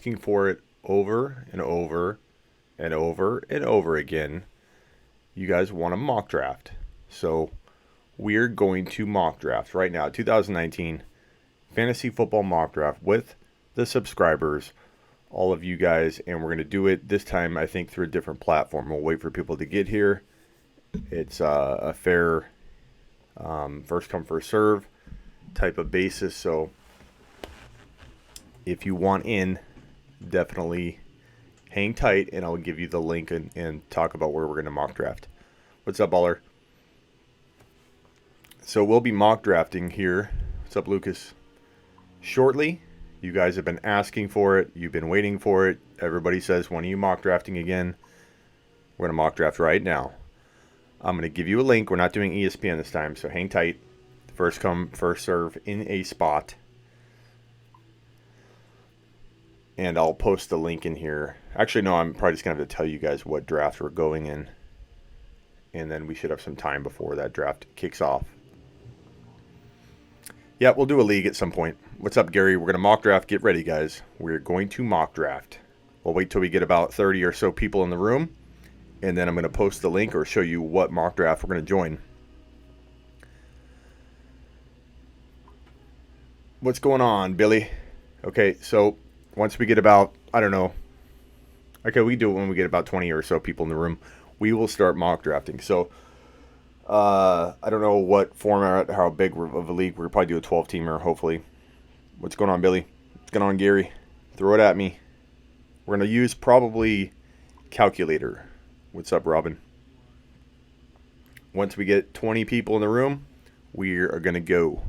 asking for it over and over and over and over again. You guys want a mock draft. So we're going to mock draft right now. 2019 fantasy football mock draft with the subscribers, all of you guys. And we're going to do it this time, I think, through a different platform. We'll wait for people to get here. It's a fair first come, first serve type of basis. So if you want in, definitely hang tight, and I'll give you the link and talk about where we're going to mock draft. What's up, baller? So we'll be mock drafting here. What's up, Lucas? Shortly. You guys have been asking for it. You've been waiting for it. Everybody says, when are you mock drafting again? We're going to mock draft right now. I'm going to give you a link. We're not doing ESPN this time, so hang tight. First come, first serve in a spot. And I'll post the link in here. Actually, no, I'm probably just going to have to tell you guys what draft we're going in. And then we should have some time before that draft kicks off. Yeah, we'll do a league at some point. What's up, Gary? We're going to mock draft. Get ready, guys. We're going to mock draft. We'll wait till we get about 30 or so people in the room. And then I'm going to post the link or show you what mock draft we're going to join. What's going on, Billy? Okay, so once we get about, I don't know. Okay, we do it when we get about 20 or so people in the room. We will start mock drafting. So, I don't know what format, how big of a league. We'll probably do a 12-teamer, hopefully. What's going on, Billy? What's going on, Gary? Throw it at me. We're going to use probably calculator. What's up, Robin? Once we get 20 people in the room, we are going to go.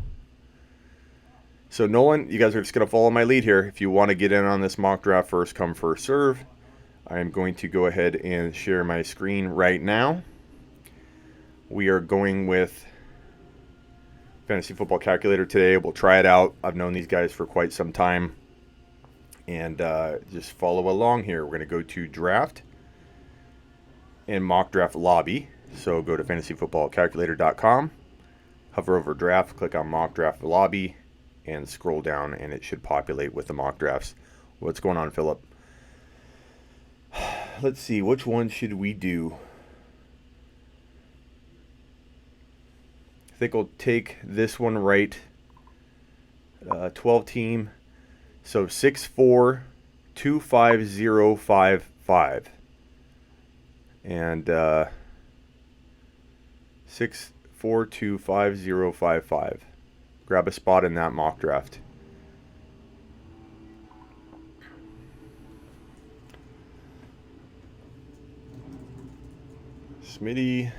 So, Nolan, you guys are just going to follow my lead here. If you want to get in on this mock draft, first come, first serve, I am going to go ahead and share my screen right now. We are going with Fantasy Football Calculator today. We'll try it out. I've known these guys for quite some time. And just follow along here. We're going to go to draft and mock draft lobby. So go to fantasyfootballcalculator.com, hover over draft, click on mock draft lobby, and scroll down, and it should populate with the mock drafts. What's going on, Phillip? Let's see, which one should we do? I think we'll take this one right. 12 team. So 642555. And 642555. Grab a spot in that mock draft. Smitty,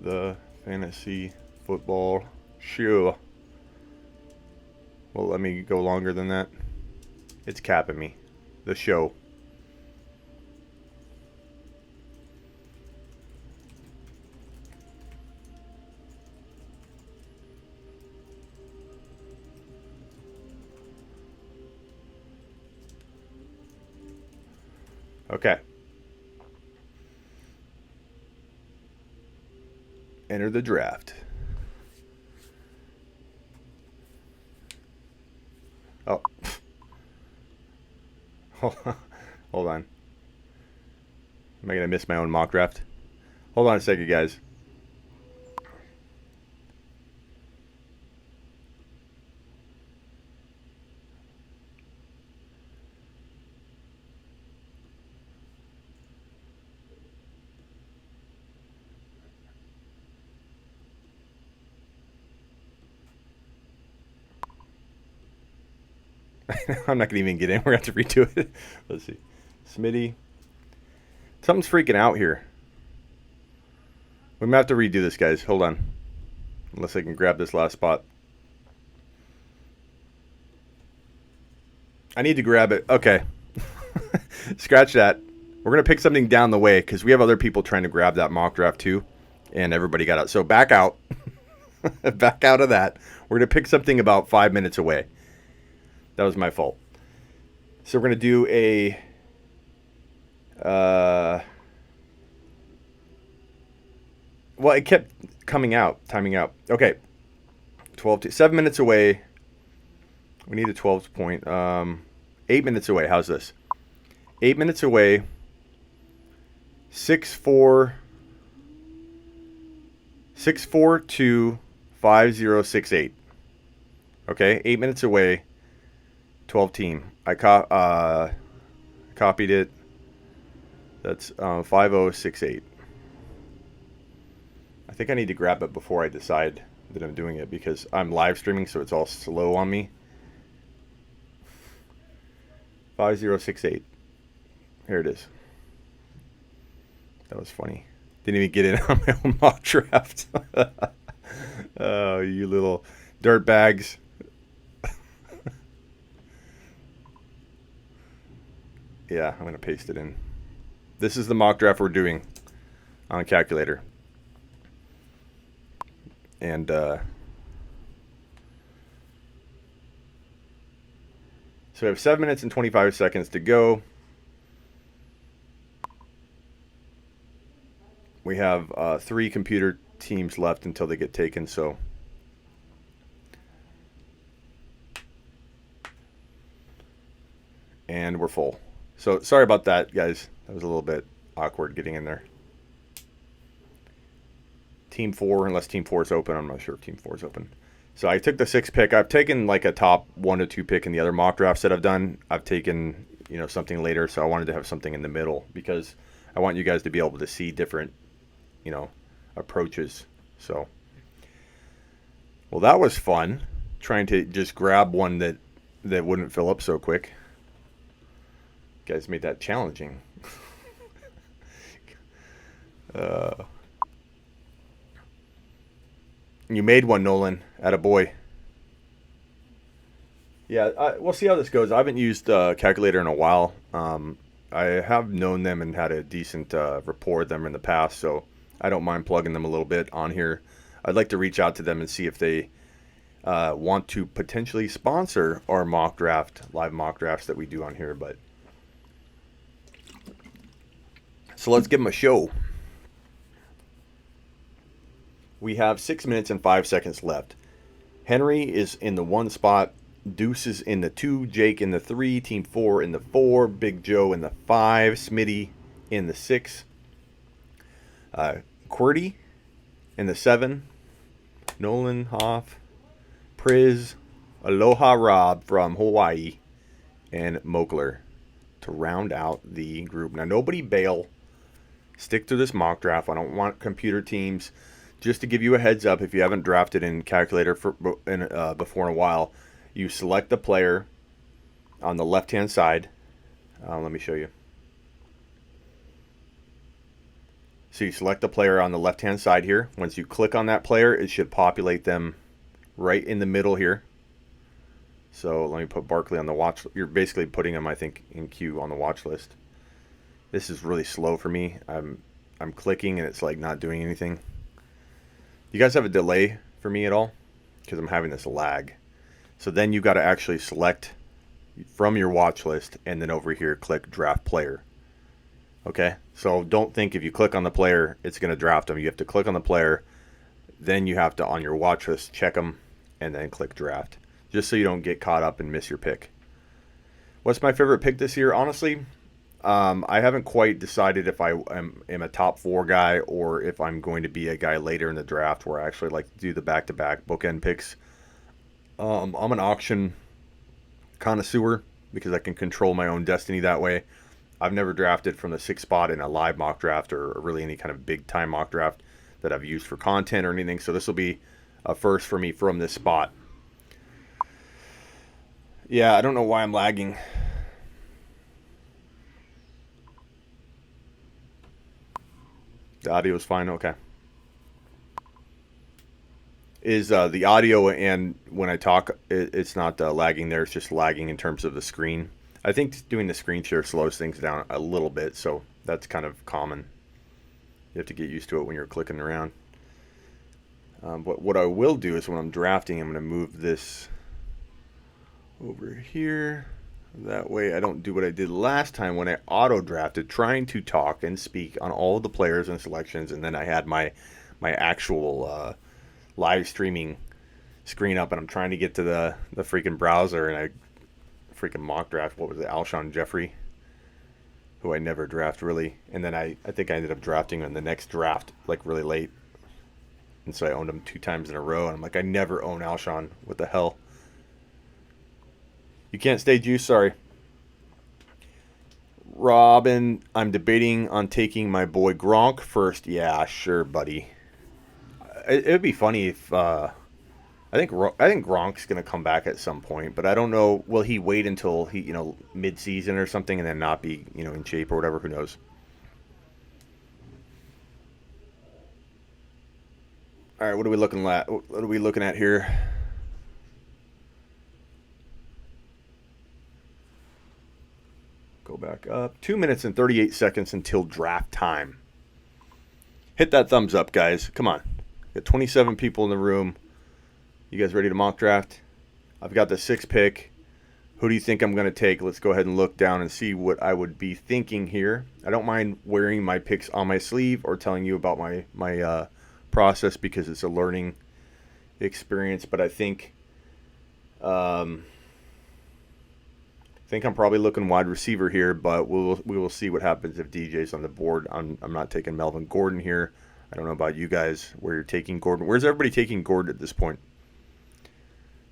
the fantasy football shoe. Well, let me go longer than that. It's capping me. The show. Okay. Enter the draft. Oh. Hold on. Am I going to miss my own mock draft? Hold on a second, guys. I'm not going to even get in. We're going to have to redo it. Let's see. Smitty. Something's freaking out here. We might have to redo this, guys. Hold on. Unless I can grab this last spot. I need to grab it. Okay. Scratch that. We're going to pick something down the way because we have other people trying to grab that mock draft too. And everybody got out. So back out. Back out of that. We're going to pick something about 5 minutes away. That was my fault. So we're going to do a well, it kept coming out, timing out. Okay. 7 minutes away. We need a 12 point. 8 minutes away. How's this? 8 minutes away. 6-4. 6-4-2-5068. Okay, 8 minutes away. 12 team. I copied it. That's 5068. I think I need to grab it before I decide that I'm doing it because I'm live streaming, so it's all slow on me. 5068. Here it is. That was funny. Didn't even get in on my own mock draft. Oh, you little dirt bags. Yeah, I'm going to paste it in. This is the mock draft we're doing on a calculator. And so we have 7 minutes and 25 seconds to go. We have 3 computer teams left until they get taken, so and we're full. So sorry about that, guys. That was a little bit awkward getting in there. Team 4, unless Team 4 is open. I'm not sure if Team 4 is open. So I took the 6th pick. I've taken like a top 1 to 2 pick in the other mock drafts that I've done. I've taken, something later, so I wanted to have something in the middle because I want you guys to be able to see different, approaches. So, well, that was fun. Trying to just grab one that wouldn't fill up so quick. You guys made that challenging. You made one, Nolan. Attaboy. Yeah, we'll see how this goes. I haven't used Calculator in a while. I have known them and had a decent rapport with them in the past, so I don't mind plugging them a little bit on here. I'd like to reach out to them and see if they want to potentially sponsor our live mock drafts that we do on here. But so let's give them a show. We have 6 minutes and 5 seconds left. Henry is in the 1 spot. Deuce is in the 2. Jake in the 3. Team 4 in the 4. Big Joe in the 5. Smitty in the 6. QWERTY in the 7. Nolan, Hoff, Priz, Aloha Rob from Hawaii, and Mokler to round out the group. Now, nobody bail. Stick to this mock draft. I don't want computer teams. Just to give you a heads up, if you haven't drafted in Calculator before in a while, you select the player on the left-hand side. Let me show you. So you select the player on the left-hand side here. Once you click on that player, it should populate them right in the middle here. So let me put Barkley on the watch. You're basically putting him, I think, in queue on the watch list. This is really slow for me. I'm clicking and it's like not doing anything. You guys have a delay for me at all? Because I'm having this lag. So then you got to actually select from your watch list and then over here click draft player. Okay? So don't think if you click on the player, it's going to draft them. You have to click on the player. Then you have to, on your watch list, check them and then click draft. Just so you don't get caught up and miss your pick. What's my favorite pick this year? Honestly, I haven't quite decided if I am a top 4 guy or if I'm going to be a guy later in the draft where I actually like to do the back-to-back bookend picks. I'm an auction connoisseur because I can control my own destiny that way. I've never drafted from the 6th spot in a live mock draft or really any kind of big-time mock draft that I've used for content or anything. So this will be a first for me from this spot. Yeah, I don't know why I'm lagging. The audio is fine. Okay. Is the audio and when I talk, it's not lagging there. It's just lagging in terms of the screen. I think doing the screen share slows things down a little bit, so that's kind of common. You have to get used to it when you're clicking around. But what I will do is when I'm drafting, I'm going to move this over here. That way I don't do what I did last time when I auto-drafted, trying to talk and speak on all of the players and selections, and then I had my actual live streaming screen up, and I'm trying to get to the freaking browser, and I freaking mock draft. What was it? Alshon Jeffrey, who I never draft really. And then I think I ended up drafting in the next draft, like really late. And so I owned him 2 times in a row. And I'm like, I never own Alshon. What the hell? You can't stay juice, sorry. Robin, I'm debating on taking my boy Gronk first. Yeah, sure, buddy. It would be funny if I think Gronk's going to come back at some point, but I don't know. Will he wait until he, mid-season or something and then not be, in shape or whatever? Who knows? All right, what are we looking at? What are we looking at here? Go back up. 2 minutes and 38 seconds until draft time. Hit that thumbs up, guys. Come on. Got 27 people in the room. You guys ready to mock draft? I've got the 6th pick. Who do you think I'm going to take? Let's go ahead and look down and see what I would be thinking here. I don't mind wearing my picks on my sleeve or telling you about my process because it's a learning experience. But I think I'm probably looking wide receiver here, but we will see what happens if DJ's on the board. I'm not taking Melvin Gordon here. I don't know about you guys where you're taking Gordon. Where's everybody taking Gordon at this point?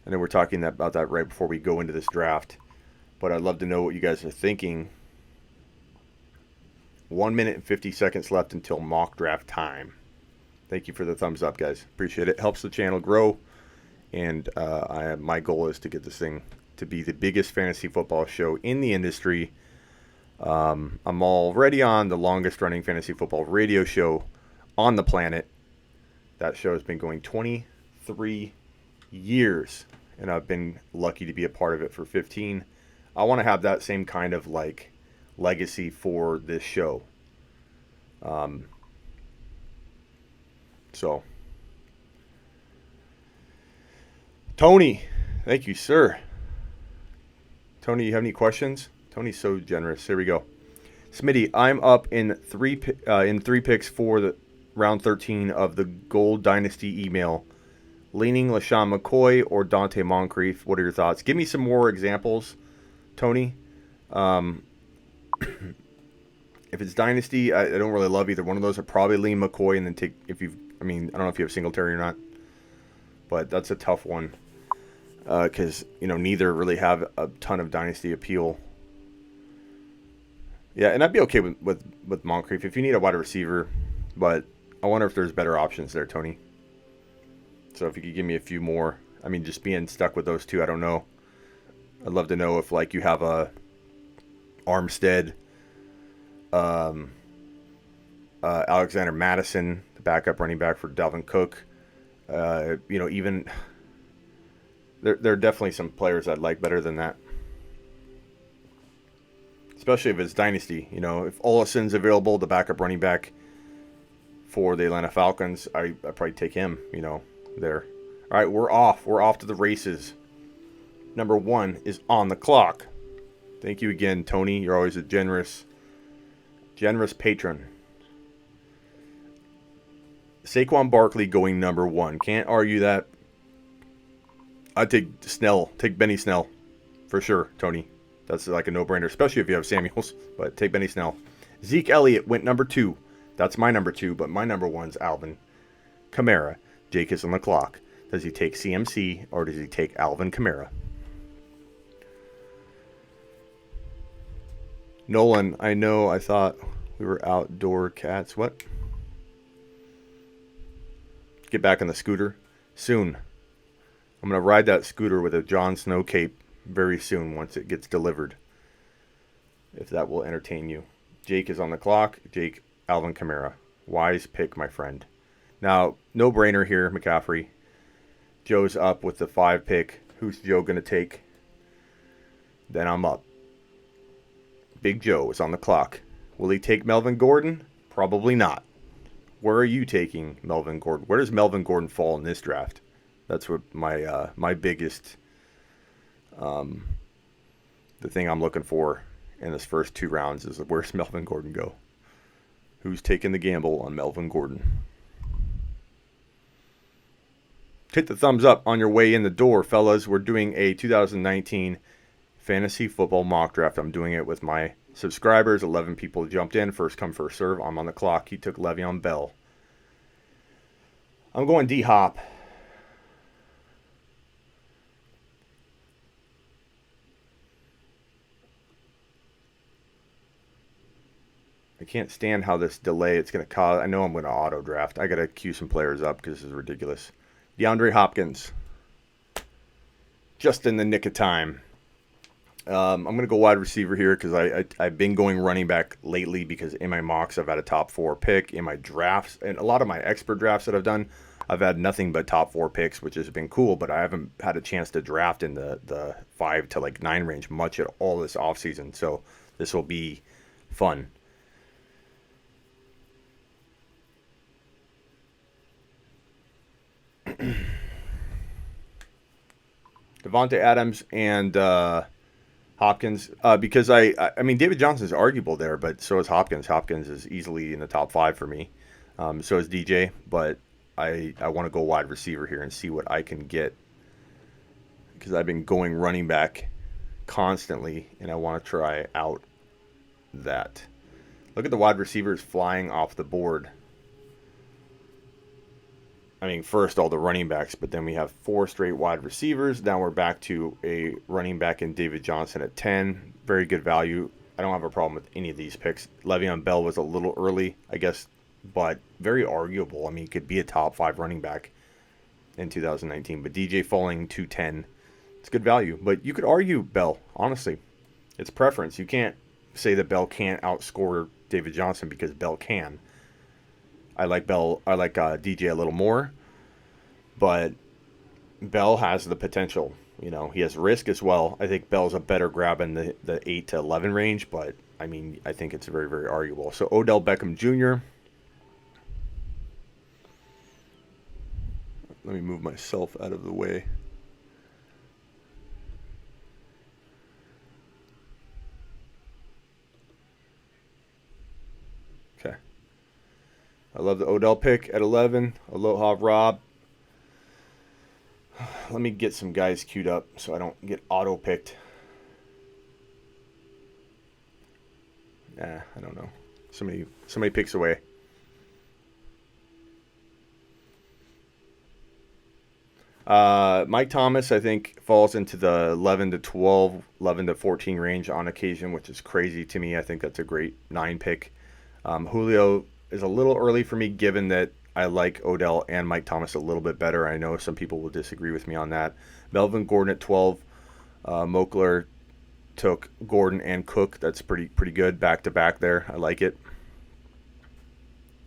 I know we're talking about that right before we go into this draft, but I'd love to know what you guys are thinking. 1 minute and 50 seconds left until mock draft time. Thank you for the thumbs up, guys. Appreciate it. Helps the channel grow, and my goal is to get this thing to be the biggest fantasy football show in the industry. I'm already on the longest running fantasy football radio show on the planet. That show has been going 23 years, and I've been lucky to be a part of it for 15. I want to have that same kind of legacy for this show. So Tony, thank you, sir. Tony, you have any questions? Tony's so generous. Here we go. Smitty, I'm up in three picks for the round 13 of the Gold Dynasty email. Leaning LaShawn McCoy or Dante Moncrief. What are your thoughts? Give me some more examples, Tony. If it's Dynasty, I don't really love either one of those. I'd probably lean McCoy and then take, I don't know if you have Singletary or not, but that's a tough one because, neither really have a ton of Dynasty appeal. Yeah, and I'd be okay with Moncrief if you need a wide receiver, but I wonder if there's better options there, Tony. So if you could give me a few more. Just being stuck with those two, I don't know. I'd love to know if you have a Armstead, Alexander Madison, the backup running back for Dalvin Cook. Even there are definitely some players I'd like better than that. Especially if it's Dynasty. If Olsen's available, the backup running back for the Atlanta Falcons, I'd probably take him, there. All right, we're off. We're off to the races. Number 1 is on the clock. Thank you again, Tony. You're always a generous patron. Saquon Barkley going number 1. Can't argue that. I'd take Benny Snell for sure, Tony. That's like a no-brainer, especially if you have Samuels. But take Benny Snell. Zeke Elliott went number 2. That's my number 2, but my number 1's Alvin Kamara. Jake is on the clock. Does he take CMC or does he take Alvin Kamara? Nolan, I thought we were outdoor cats. What? Get back on the scooter. Soon. I'm going to ride that scooter with a Jon Snow cape very soon once it gets delivered. If that will entertain you. Jake is on the clock. Jake, Alvin Kamara. Wise pick, my friend. Now, no brainer here, McCaffrey. Joe's up with the 5 pick. Who's Joe going to take? Then I'm up. Big Joe is on the clock. Will he take Melvin Gordon? Probably not. Where are you taking Melvin Gordon? Where does Melvin Gordon fall in this draft? That's what my biggest, the thing I'm looking for in this first 2 rounds is where's Melvin Gordon go? Who's taking the gamble on Melvin Gordon? Hit the thumbs up on your way in the door, fellas. We're doing a 2019 fantasy football mock draft. I'm doing it with my subscribers. 11 people jumped in. First come, first serve. I'm on the clock. He took LeVeon Bell. I'm going D-Hop. I can't stand how this delay it's going to cause. I know I'm going to auto draft. I got to queue some players up because this is ridiculous. DeAndre Hopkins. Just in the nick of time. I'm going to go wide receiver here because I've been going running back lately because in my mocks I've had a top 4 pick. In my drafts and a lot of my expert drafts that I've done, I've had nothing but top 4 picks, which has been cool, but I haven't had a chance to draft in the 5 to 9 range much at all this offseason. So this will be fun. Davante Adams and Hopkins, because I mean David Johnson's arguable there, but so is Hopkins. Hopkins is easily in the top 5 for me. So is DJ, but I want to go wide receiver here and see what I can get because I've been going running back constantly, and I want to try out that. Look at the wide receivers flying off the board. I mean, first all the running backs, but then we have 4 straight wide receivers. Now we're back to a running back in David Johnson at 10. Very good value. I don't have a problem with any of these picks. Le'Veon Bell was a little early, I guess, but very arguable. I mean, he could be a top 5 running back in 2019. But DJ falling to 10, it's good value. But you could argue Bell, honestly. It's preference. You can't say that Bell can't outscore David Johnson because Bell can. I like Bell. I like DJ a little more, but Bell has the potential. You know, he has risk as well. I think Bell's a better grab in the 8 to 11 range, but I mean, I think it's very, very arguable. So Odell Beckham Jr. Let me move myself out of the way. Okay. I love the Odell pick at 11. Aloha Rob. Let me get some guys queued up so I don't get auto-picked. I don't know. Somebody picks away. Mike Thomas, I think, falls into the 11 to 12, 11 to 14 range on occasion, which is crazy to me. I think that's a great 9 pick. Julio is a little early for me, given that I like Odell and Mike Thomas a little bit better. I know some people will disagree with me on that. Melvin Gordon at 12. Moakler took Gordon and Cook. That's pretty good back-to-back there. I like it.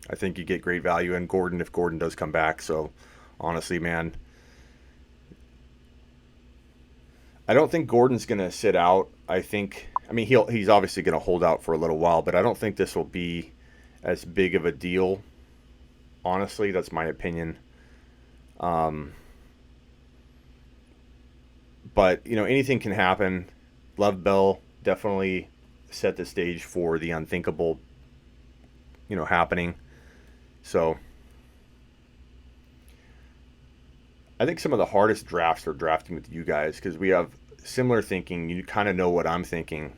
I think you get great value in Gordon if Gordon does come back. So, honestly, man, I don't think Gordon's going to sit out. I mean, he's obviously going to hold out for a little while, but I don't think this will be as big of a deal. Honestly, that's my opinion. But, you know, anything can happen. Love Bell definitely set the stage for the unthinkable, you know, happening. So, I think some of the hardest drafts are drafting with you guys because we have similar thinking. You kind of know what I'm thinking.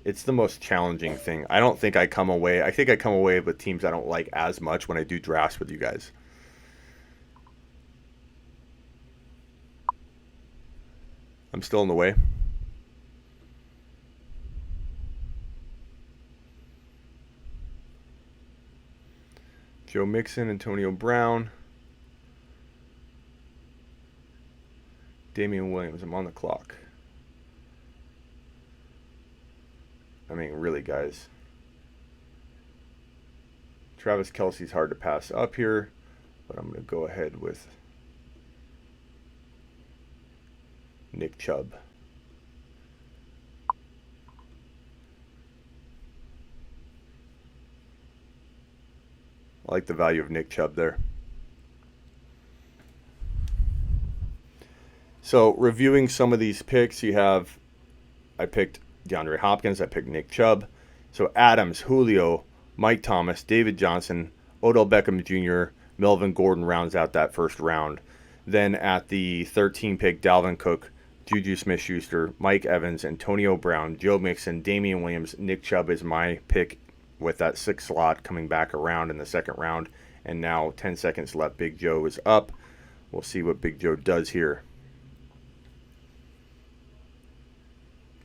It's the most challenging thing. I think I come away with teams I don't like as much when I do drafts with you guys. I'm still in the way. Joe Mixon, Antonio Brown, Damien Williams. I'm on the clock. I mean, really, guys. Travis Kelce's hard to pass up here, but I'm going to go ahead with Nick Chubb. I like the value of Nick Chubb there. So, reviewing some of these picks, I picked DeAndre Hopkins, I picked Nick Chubb. So, Adams, Julio, Mike Thomas, David Johnson, Odell Beckham Jr., Melvin Gordon rounds out that first round. Then at the 13 pick, Dalvin Cook, JuJu Smith-Schuster, Mike Evans, Antonio Brown, Joe Mixon, Damien Williams, Nick Chubb is my pick with that 6th slot coming back around in the 2nd round. And now 10 seconds left. Big Joe is up. We'll see what Big Joe does here.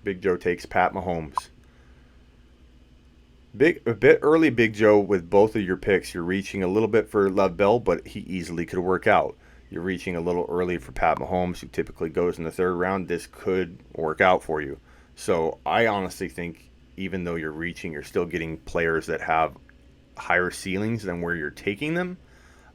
Big Joe takes Pat Mahomes. A bit early, Big Joe, with both of your picks. You're reaching a little bit for LeVeon Bell, but he easily could work out. You're reaching a little early for Pat Mahomes, who typically goes in the 3rd round. This could work out for you. So I honestly think even though you're reaching, you're still getting players that have higher ceilings than where you're taking them.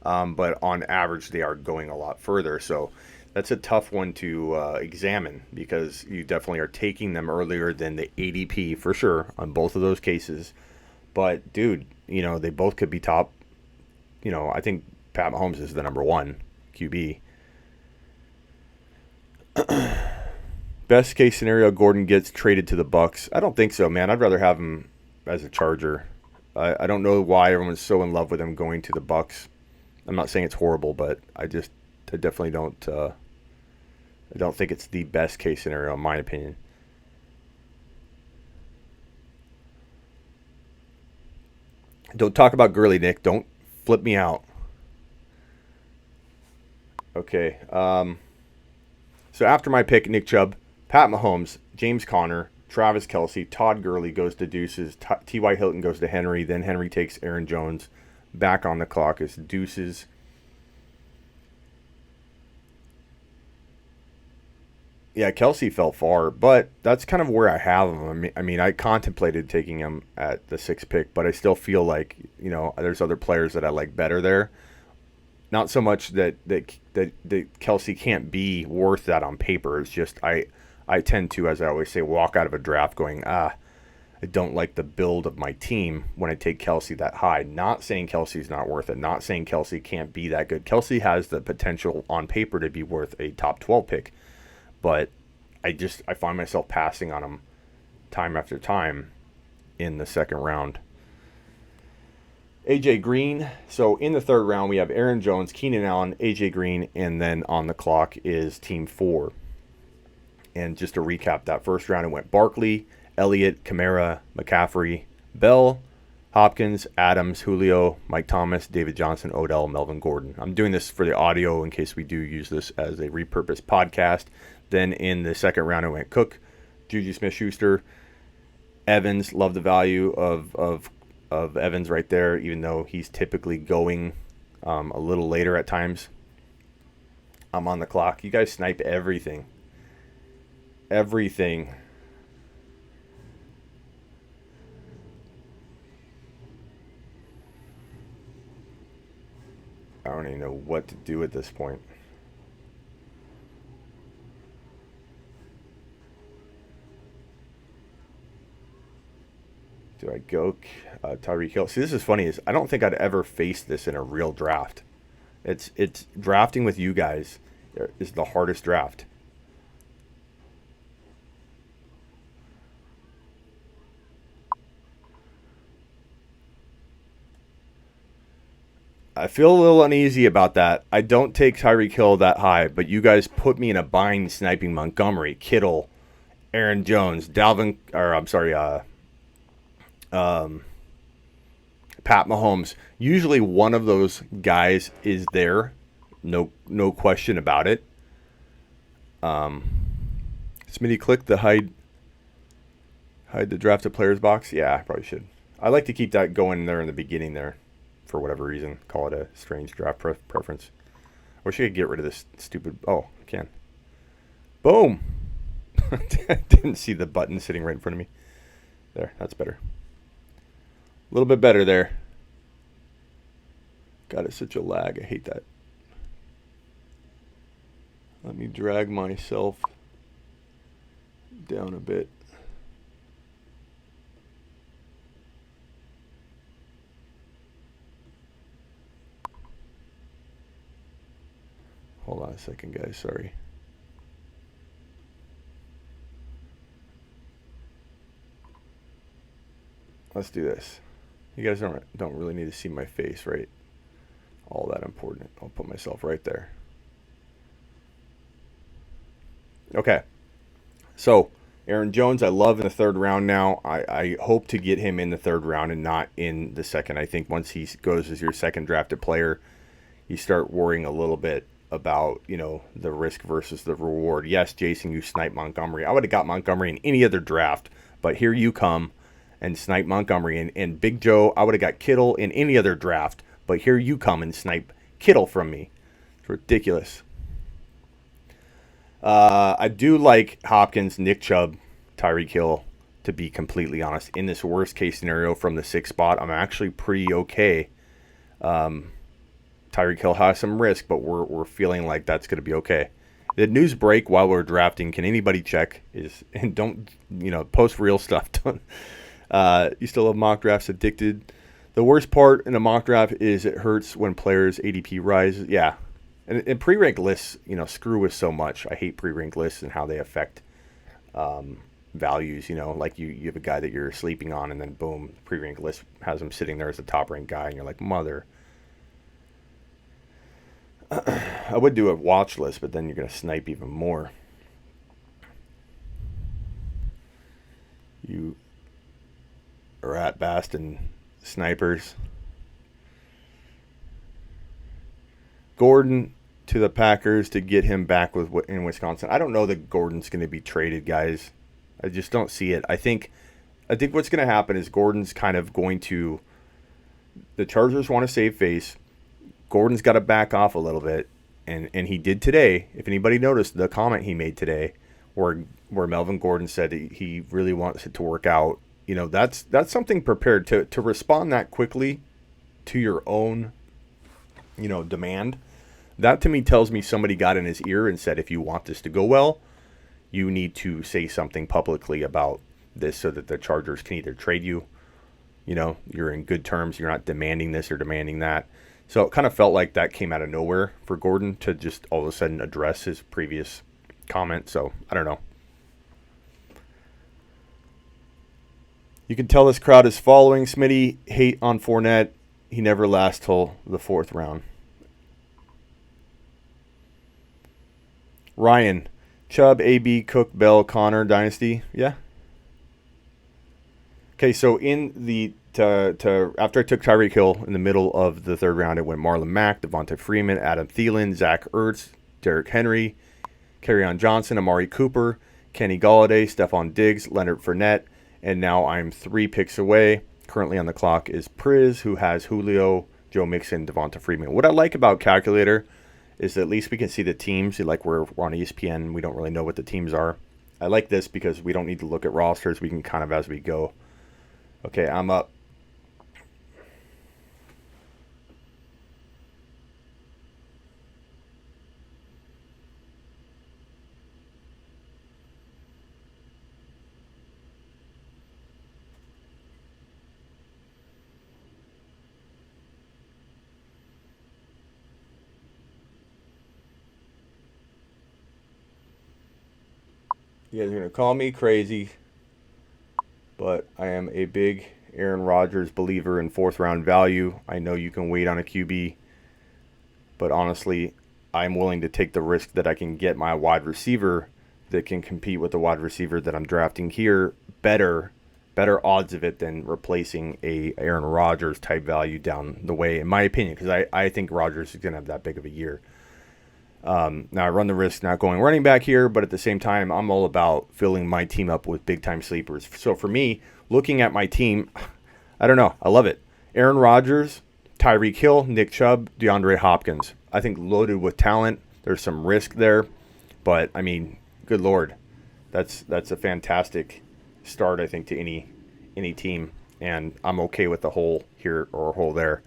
But on average, they are going a lot further. So that's a tough one to examine because you definitely are taking them earlier than the ADP for sure on both of those cases. But, dude, they both could be top. I think Pat Mahomes is the number 1 QB. Best case scenario, Gordon gets traded to the Bucks. I don't think so, man. I'd rather have him as a Charger. I don't know why everyone's so in love with him going to the Bucks. I'm not saying it's horrible, but I definitely don't. I don't think it's the best case scenario, in my opinion. Don't talk about Gurley, Nick. Don't flip me out. Okay. So after my pick, Nick Chubb, Pat Mahomes, James Conner, Travis Kelce, Todd Gurley goes to Deuces, T.Y. Hilton goes to Henry, then Henry takes Aaron Jones. Back on the clock is Deuces. Yeah, Kelce fell far, but that's kind of where I have him. I mean, I contemplated taking him at the 6th pick, but I still feel like, there's other players that I like better there. Not so much that Kelce can't be worth that on paper. It's just I tend to, as I always say, walk out of a draft going, I don't like the build of my team when I take Kelce that high. Not saying Kelce's not worth it. Not saying Kelce can't be that good. Kelce has the potential on paper to be worth a top 12 pick. But I find myself passing on him time after time in the 2nd round. AJ Green. So in the 3rd round, we have Aaron Jones, Keenan Allen, AJ Green, and then on the clock is Team 4. And just to recap that 1st round, it went Barkley, Elliott, Kamara, McCaffrey, Bell, Hopkins, Adams, Julio, Mike Thomas, David Johnson, Odell, Melvin Gordon. I'm doing this for the audio in case we do use this as a repurposed podcast. Then in the 2nd round, it went Cook, JuJu Smith-Schuster, Evans. Love the value of Evans right there, even though he's typically going a little later at times. I'm on the clock. You guys snipe everything. Everything. I don't even know what to do at this point. Do I go Tyreek Hill? See, this is funny. I don't think I'd ever face this in a real draft. It's drafting with you guys is the hardest draft. I feel a little uneasy about that. I don't take Tyreek Hill that high, but you guys put me in a bind sniping Montgomery, Kittle, Aaron Jones, Pat Mahomes. Usually one of those guys is there. No question about it. Smitty, click the hide the drafted players box. Yeah, I probably should. I like to keep that going there in the beginning there for whatever reason. Call it a strange draft preference. I wish I could get rid of this stupid... Oh, I can. Boom! Didn't see the button sitting right in front of me. There, that's better. A little bit better there. God, it's such a lag. I hate that. Let me drag myself down a bit. Hold on a second, guys. Sorry. Let's do this. You guys don't really need to see my face, right? All that important. I'll put myself right there. Okay. So, Aaron Jones, I love in the third round now. I hope to get him in the third round and not in the second. I think once he goes as your second drafted player, you start worrying a little bit about, the risk versus the reward. Yes, Jason, you sniped Montgomery. I would have got Montgomery in any other draft, but here you come and snipe Montgomery. And Big Joe, I would have got Kittle in any other draft, but here you come and snipe Kittle from me. It's ridiculous. I do like Hopkins, Nick Chubb, Tyreek Hill, to be completely honest. In this worst case scenario from the 6th spot, I'm actually pretty okay. Tyreek Hill has some risk, but we're feeling like that's going to be okay. The news break while we're drafting, can anybody check? And don't, post real stuff. You still have mock drafts addicted. The worst part in a mock draft is it hurts when players' ADP rises. Yeah. And pre-ranked lists, screw us so much. I hate pre-ranked lists and how they affect values. Like you have a guy that you're sleeping on, and then boom, pre-ranked list has him sitting there as a top-ranked guy, and you're like, mother. I would do a watch list, but then you're going to snipe even more. You rat bastard snipers. Gordon to the Packers to get him back in Wisconsin. I don't know that Gordon's going to be traded, guys. I just don't see it. I think what's going to happen is Gordon's kind of going to. The Chargers want to save face. Gordon's got to back off a little bit, and he did today. If anybody noticed the comment he made today, where Melvin Gordon said he really wants it to work out, that's something prepared to respond that quickly to your own, demand. That to me tells me somebody got in his ear and said, if you want this to go well, you need to say something publicly about this so that the Chargers can either trade you, you're in good terms, you're not demanding this or demanding that. So it kind of felt like that came out of nowhere for Gordon to just all of a sudden address his previous comment. So I don't know. You can tell this crowd is following Smitty. Hate on Fournette. He never lasts till the 4th round. Ryan, Chubb, AB, Cook, Bell, Connor, Dynasty. Yeah. Okay, so in the after I took Tyreek Hill in the middle of the 3rd round, it went Marlon Mack, Devonta Freeman, Adam Thielen, Zach Ertz, Derrick Henry, Kerryon Johnson, Amari Cooper, Kenny Golladay, Stephon Diggs, Leonard Fournette, and now I'm 3 picks away. Currently on the clock is Priz, who has Julio, Joe Mixon, Devonta Freeman. What I like about Calculator is that at least we can see the teams. Like we're on ESPN, we don't really know what the teams are. I like this because we don't need to look at rosters. We can kind of as we go. Okay, I'm up. You guys are going to call me crazy, but I am a big Aaron Rodgers believer in 4th round value. I know you can wait on a QB, but honestly, I'm willing to take the risk that I can get my wide receiver that can compete with the wide receiver that I'm drafting here better odds of it than replacing a Aaron Rodgers type value down the way, in my opinion, because I think Rodgers is going to have that big of a year. Now I run the risk not going running back here, but at the same time, I'm all about filling my team up with big-time sleepers. So for me, looking at my team, I don't know. I love it. Aaron Rodgers, Tyreek Hill, Nick Chubb, DeAndre Hopkins. I think loaded with talent. There's some risk there, but I mean, good Lord, that's a fantastic start, I think, to any team, and I'm okay with the hole here or hole there.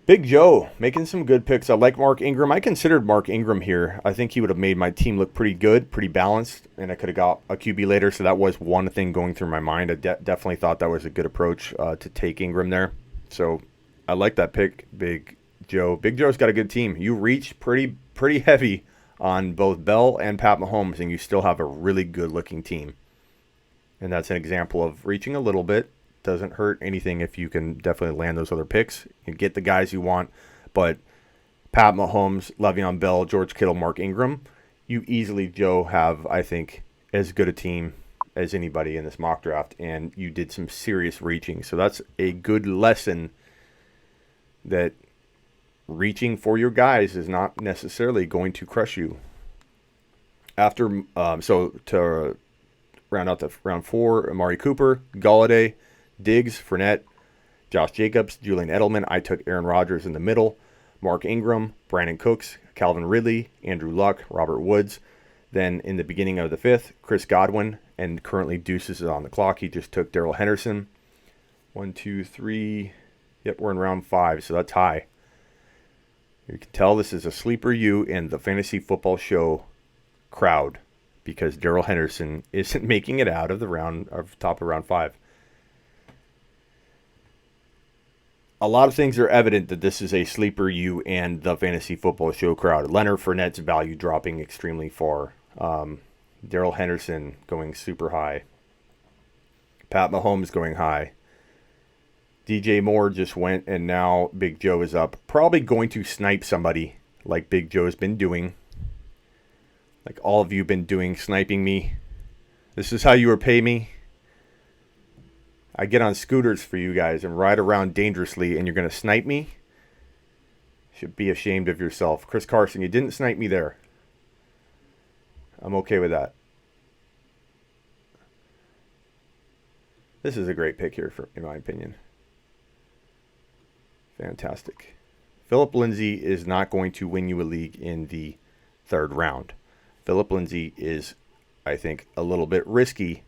Big Joe making some good picks. I like Mark Ingram. I considered Mark Ingram here. I think he would have made my team look pretty good, pretty balanced, and I could have got a QB later. So that was one thing going through my mind. I definitely thought that was a good approach to take Ingram there. So I like that pick, Big Joe. Big Joe's got a good team. You reach pretty heavy on both Bell and Pat Mahomes, and you still have a really good-looking team. And that's an example of reaching a little bit. Doesn't hurt anything if you can definitely land those other picks and get the guys you want. But Pat Mahomes, Le'Veon Bell, George Kittle, Mark Ingram, you easily, Joe, have, I think, as good a team as anybody in this mock draft, and you did some serious reaching. So that's a good lesson that reaching for your guys is not necessarily going to crush you. After, so to round out the round 4, Amari Cooper, Galladay, Diggs, Fournette, Josh Jacobs, Julian Edelman. I took Aaron Rodgers in the middle, Mark Ingram, Brandon Cooks, Calvin Ridley, Andrew Luck, Robert Woods. Then in the beginning of the 5th, Chris Godwin, and currently Deuces is on the clock. He just took Darrell Henderson. 1, 2, 3. Yep, we're in round 5, so that's high. You can tell this is a sleeper you in the Fantasy Football Show crowd because Darrell Henderson isn't making it out of the top of round 5. A lot of things are evident that this is a sleeper you and the Fantasy Football Show crowd. Leonard Fournette's value dropping extremely far. Darrell Henderson going super high. Pat Mahomes going high. DJ Moore just went, and now Big Joe is up. Probably going to snipe somebody like Big Joe's been doing. Like all of you been doing, sniping me. This is how you repay me. I get on scooters for you guys and ride around dangerously, and you're going to snipe me? Should be ashamed of yourself. Chris Carson, you didn't snipe me there. I'm okay with that. This is a great pick here, in my opinion. Fantastic. Phillip Lindsay is not going to win you a league in the 3rd round. Phillip Lindsay is, I think, a little bit risky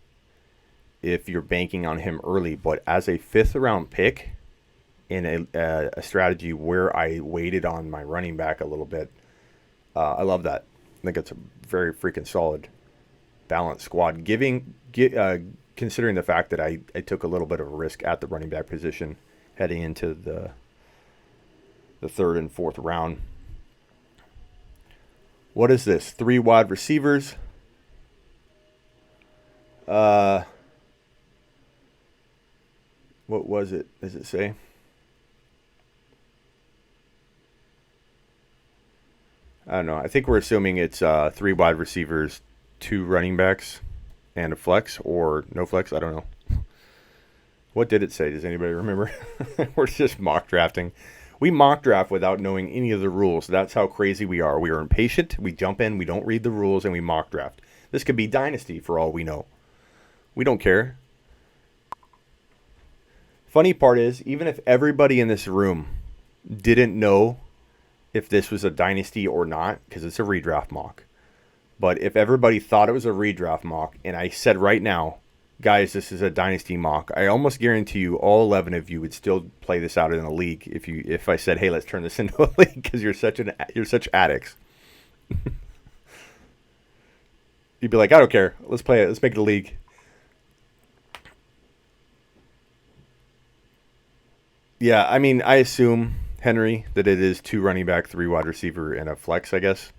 if you're banking on him early, but as a 5th round pick in a strategy where I waited on my running back a little bit, I love that. I think it's a very freaking solid, balanced squad. Considering the fact that I took a little bit of a risk at the running back position heading into the 3rd and 4th round. What is this? 3 wide receivers. What was it? Does it say? I don't know. I think we're assuming it's 3 wide receivers, 2 running backs, and a flex or no flex. I don't know. What did it say? Does anybody remember? We're just mock drafting. We mock draft without knowing any of the rules. That's how crazy we are. We are impatient. We jump in. We don't read the rules, and we mock draft. This could be Dynasty for all we know. We don't care. Funny part is, even if everybody in this room didn't know if this was a Dynasty or not, because it's a redraft mock, but if everybody thought it was a redraft mock, and I said right now, guys, this is a Dynasty mock, I almost guarantee you all 11 of you would still play this out in a league if I said, hey, let's turn this into a league, because you're such addicts. You'd be like, I don't care. Let's play it. Let's make it a league. Yeah, I mean, I assume, Henry, that it is 2 running back, 3 wide receiver, and a flex, I guess.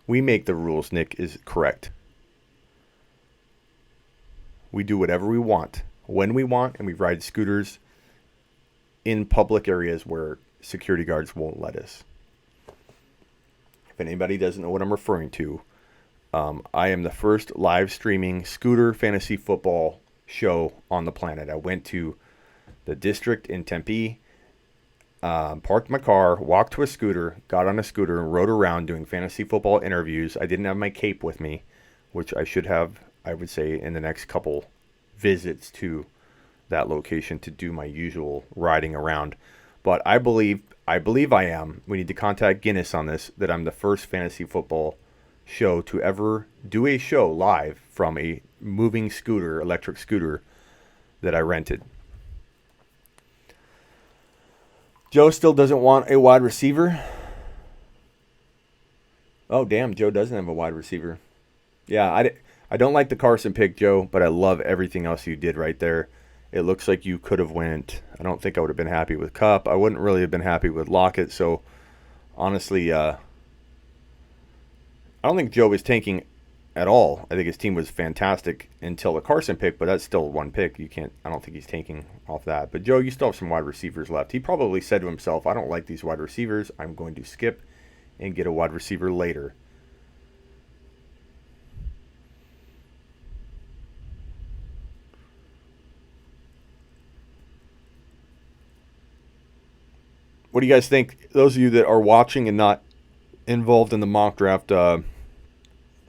We make the rules, Nick is correct. We do whatever we want, when we want, and we ride scooters in public areas where security guards won't let us. If anybody doesn't know what I'm referring to, I am the first live streaming scooter fantasy football show on the planet. I went to the district in Tempe, parked my car, walked to a scooter, got on a scooter, and rode around doing fantasy football interviews. I didn't have my cape with me, which I should have, I would say, in the next couple visits to that location to do my usual riding around. But I believe I am. We need to contact Guinness on this, that I'm the first fantasy football show to ever do a show live from a moving scooter, electric scooter that I rented. Joe still doesn't want a wide receiver. Oh, damn, Joe doesn't have a wide receiver. Yeah, I don't like the Carson pick, Joe, but I love everything else you did right there. It looks like you could have went. I don't think I would have been happy with Kupp. I wouldn't really have been happy with Lockett. So, honestly, I don't think Joe was tanking at all. I think his team was fantastic until the Carson pick, but that's still one pick. I don't think he's tanking off that. But, Joe, you still have some wide receivers left. He probably said to himself, I don't like these wide receivers. I'm going to skip and get a wide receiver later. What do you guys think? Those of you that are watching and not involved in the mock draft, what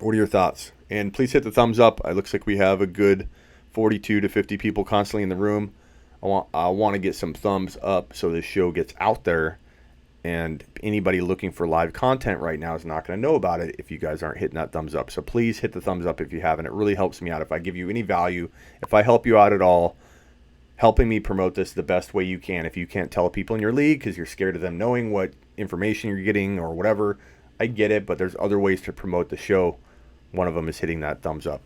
are your thoughts? And please hit the thumbs up. It looks like we have a good 42 to 50 people constantly in the room. I want to get some thumbs up so this show gets out there. And anybody looking for live content right now is not going to know about it if you guys aren't hitting that thumbs up. So please hit the thumbs up if you haven't. It really helps me out. If I give you any value, if I help you out at all, helping me promote this the best way you can. If you can't tell people in your league because you're scared of them knowing what information you're getting or whatever, I get it, but there's other ways to promote the show. One of them is hitting that thumbs up.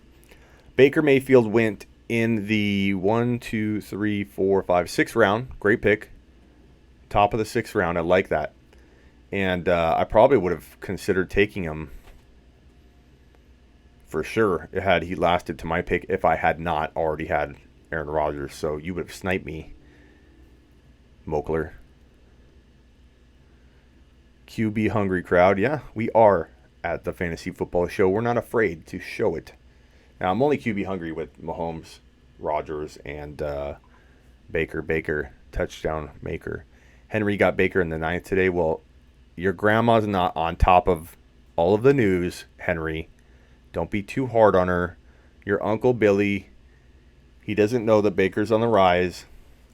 Baker Mayfield went in the 6th round. Great pick. Top of the 6th round. I like that. And I probably would have considered taking him for sure had he lasted to my pick if I had not already had Aaron Rodgers. So you would have sniped me, Mokler. QB hungry crowd. Yeah, we are at the Fantasy Football Show. We're not afraid to show it. Now, I'm only QB hungry with Mahomes, Rodgers, and Baker, touchdown maker. Henry got Baker in the 9th today. Well, your grandma's not on top of all of the news, Henry. Don't be too hard on her. Your Uncle Billy, he doesn't know that Baker's on the rise.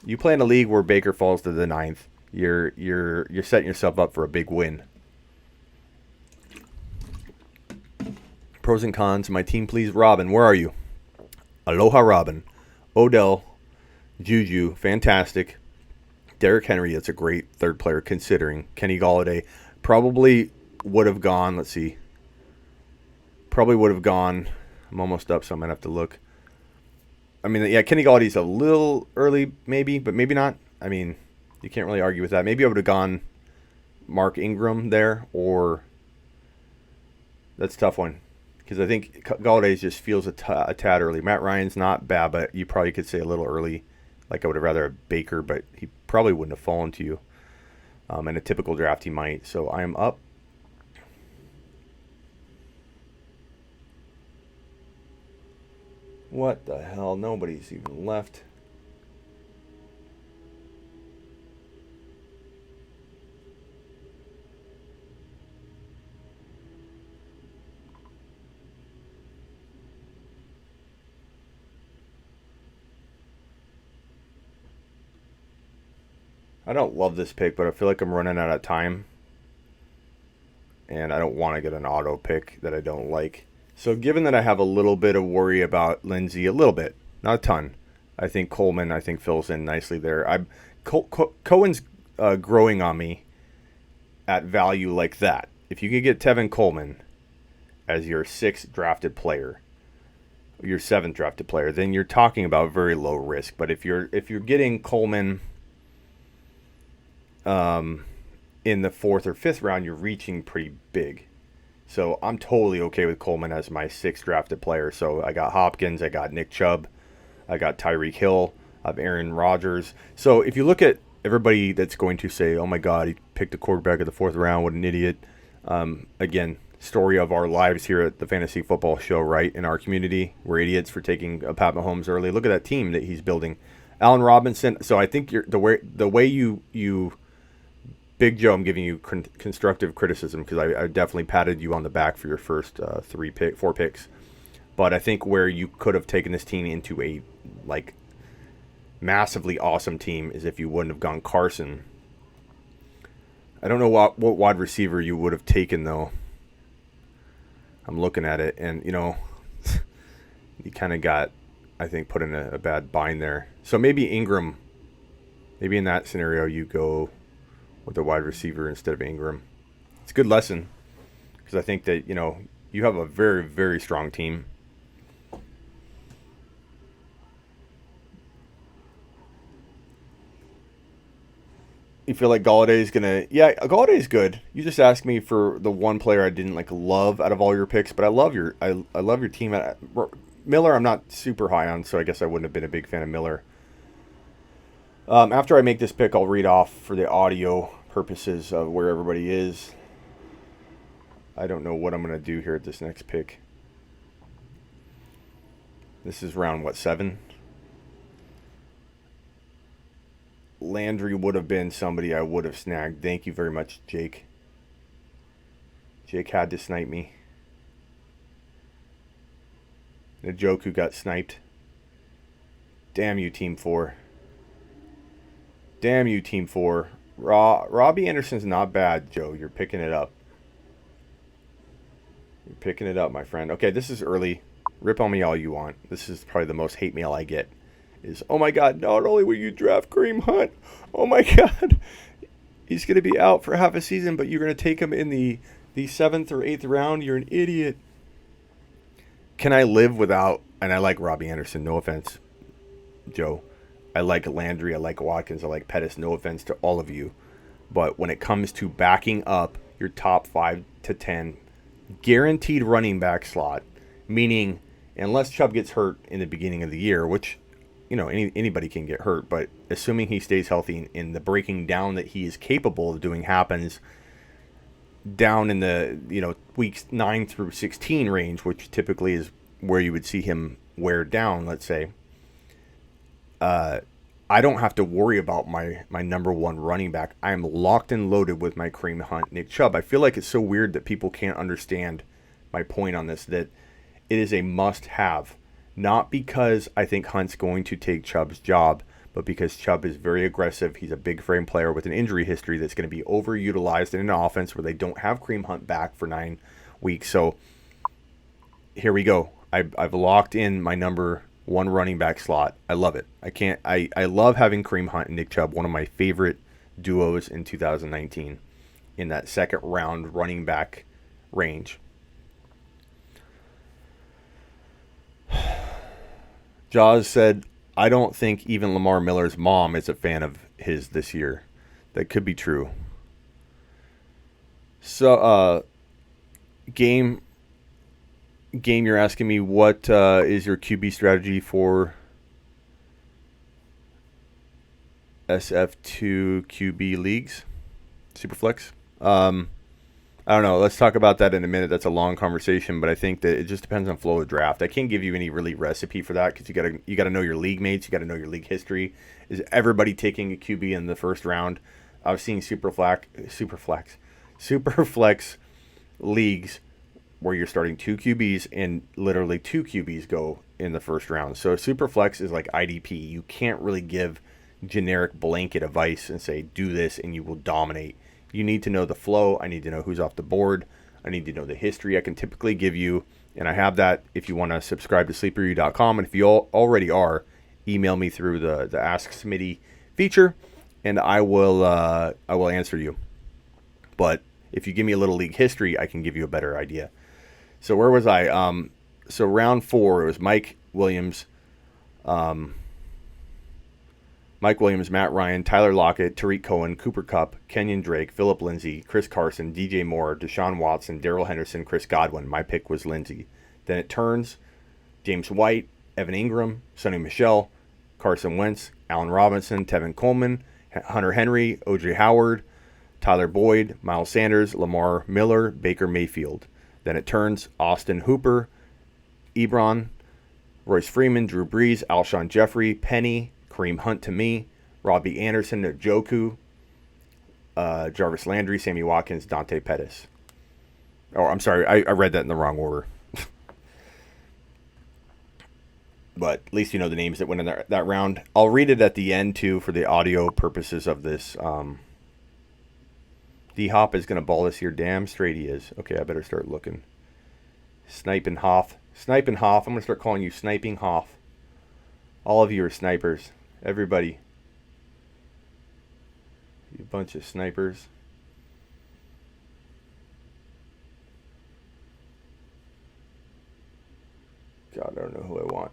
You play in a league where Baker falls to the 9th. You're setting yourself up for a big win. Pros and cons. My team, please. Robin, where are you? Aloha, Robin. Odell, JuJu, fantastic. Derrick Henry, that's a great third player considering. Kenny Golladay probably would have gone. Let's see. Probably would have gone. I'm almost up, so I might have to look. I mean, yeah, Kenny Galladay's a little early, maybe, but maybe not. I mean, you can't really argue with that. Maybe I would have gone Mark Ingram there, or that's a tough one. Because I think Galladay just feels a tad early. Matt Ryan's not bad, but you probably could say a little early. Like I would have rather a Baker, but he probably wouldn't have fallen to you. In a typical draft, he might. So I am up. What the hell? Nobody's even left. I don't love this pick, but I feel like I'm running out of time. And I don't want to get an auto pick that I don't like. So given that I have a little bit of worry about Lindsay, a little bit, not a ton. I think Coleman, fills in nicely there. Cohen's growing on me at value like that. If you could get Tevin Coleman as your 6th drafted player, your 7th drafted player, then you're talking about very low risk. But if you're getting Coleman in the 4th or 5th round, you're reaching pretty big. So I'm totally okay with Coleman as my 6th drafted player. So I got Hopkins, I got Nick Chubb, I got Tyreek Hill, I have Aaron Rodgers. So if you look at everybody that's going to say, oh my God, he picked a quarterback in the 4th round, what an idiot. Again, story of our lives here at the Fantasy Football Show, right? In our community, we're idiots for taking Pat Mahomes early. Look at that team that he's building. Allen Robinson. So I think the way you Big Joe, I'm giving you constructive criticism because I definitely patted you on the back for your first 4 picks. But I think where you could have taken this team into a massively awesome team is if you wouldn't have gone Carson. I don't know what wide receiver you would have taken though. I'm looking at it and you kind of got, I think, put in a bad bind there. So maybe Ingram. Maybe in that scenario you go with a wide receiver instead of Ingram. It's a good lesson because I think that, you have a very, very strong team. You feel like Galladay's going to... Yeah, Galladay's good. You just asked me for the one player I didn't love out of all your picks, but I love your team. Miller I'm not super high on, so I guess I wouldn't have been a big fan of Miller. After I make this pick, I'll read off for the audio purposes of where everybody is. I don't know what I'm going to do here at this next pick. This is round, 7? Landry would have been somebody I would have snagged. Thank you very much, Jake. Jake had to snipe me. Njoku got sniped. Damn you, Team 4. Damn you, Team 4. Robbie Anderson's not bad, Joe. You're picking it up. You're picking it up, my friend. Okay, this is early. Rip on me all you want. This is probably the most hate mail I get. Is, oh my God, not only will you draft Kareem Hunt, oh my God, he's going to be out for half a season, but you're going to take him in the 7th or 8th round. You're an idiot. Can I live without, and I like Robbie Anderson, no offense, Joe. I like Landry, I like Watkins, I like Pettis, no offense to all of you. But when it comes to backing up your top 5 to 10 guaranteed running back slot, meaning unless Chubb gets hurt in the beginning of the year, which, you know, anybody can get hurt, but assuming he stays healthy and the breaking down that he is capable of doing happens down in the, you know, weeks 9 through 16 range, which typically is where you would see him wear down, let's say, I don't have to worry about my number one running back. I am locked and loaded with my Kareem Hunt, Nick Chubb. I feel like it's so weird that people can't understand my point on this, that it is a must-have. Not because I think Hunt's going to take Chubb's job, but because Chubb is very aggressive. He's a big frame player with an injury history that's going to be overutilized in an offense where they don't have Kareem Hunt back for 9 weeks. So here we go. I've locked in my number one running back slot. I love it. I love having Kareem Hunt and Nick Chubb, one of my favorite duos in 2019 in that second round running back range. Jaws said, I don't think even Lamar Miller's mom is a fan of his this year. That could be true. So, Game, you're asking me what is your QB strategy for SF2 QB leagues? Superflex? I don't know. Let's talk about that in a minute. That's a long conversation, but I think that it just depends on flow of draft. I can't give you any really recipe for that because you gotta know your league mates. You got to know your league history. Is everybody taking a QB in the first round? I've seen Superflex leagues where you're starting 2 QBs and literally 2 QBs go in the first round. So Superflex is like IDP. You can't really give generic blanket advice and say, do this and you will dominate. You need to know the flow. I need to know who's off the board. I need to know the history. I can typically give you, and I have that if you want to subscribe to sleeperU.com. And if you already are, email me through the Ask Smitty feature, and I will answer you. But if you give me a little league history, I can give you a better idea. So where was I? So round 4, it was Mike Williams, Matt Ryan, Tyler Lockett, Tariq Cohen, Cooper Kupp, Kenyon Drake, Phillip Lindsay, Chris Carson, DJ Moore, Deshaun Watson, Darrell Henderson, Chris Godwin. My pick was Lindsay. Then it turns James White, Evan Ingram, Sonny Michel, Carson Wentz, Allen Robinson, Tevin Coleman, Hunter Henry, O.J. Howard, Tyler Boyd, Miles Sanders, Lamar Miller, Baker Mayfield. Then it turns Austin Hooper, Ebron, Royce Freeman, Drew Brees, Alshon Jeffrey, Penny, Kareem Hunt to me, Robbie Anderson, Njoku, Jarvis Landry, Sammy Watkins, Dante Pettis. Oh, I'm sorry. I read that in the wrong order. But at least you know the names that went in that round. I'll read it at the end, too, for the audio purposes of this. D-Hop is going to ball this year. Damn straight he is. Okay, I better start looking. Sniping Hoff. I'm going to start calling you Sniping Hoff. All of you are snipers. Everybody. You bunch of snipers. God, I don't know who I want.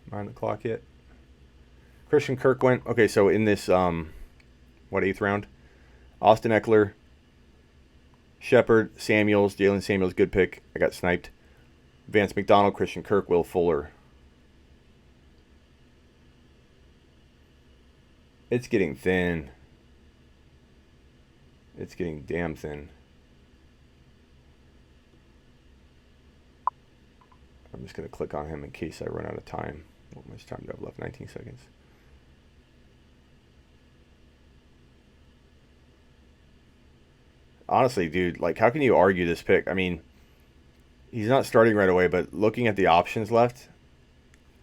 Am I on the clock yet? Christian Kirk went. Okay, so in this, 8th round? Austin Eckler, Shepard, Samuels, Jalen Samuels, good pick. I got sniped. Vance McDonald, Christian Kirk, Will Fuller. It's getting thin. It's getting damn thin. I'm just going to click on him in case I run out of time. How much time do I have left? 19 seconds. Honestly, dude, like, how can you argue this pick? I mean, he's not starting right away, but looking at the options left,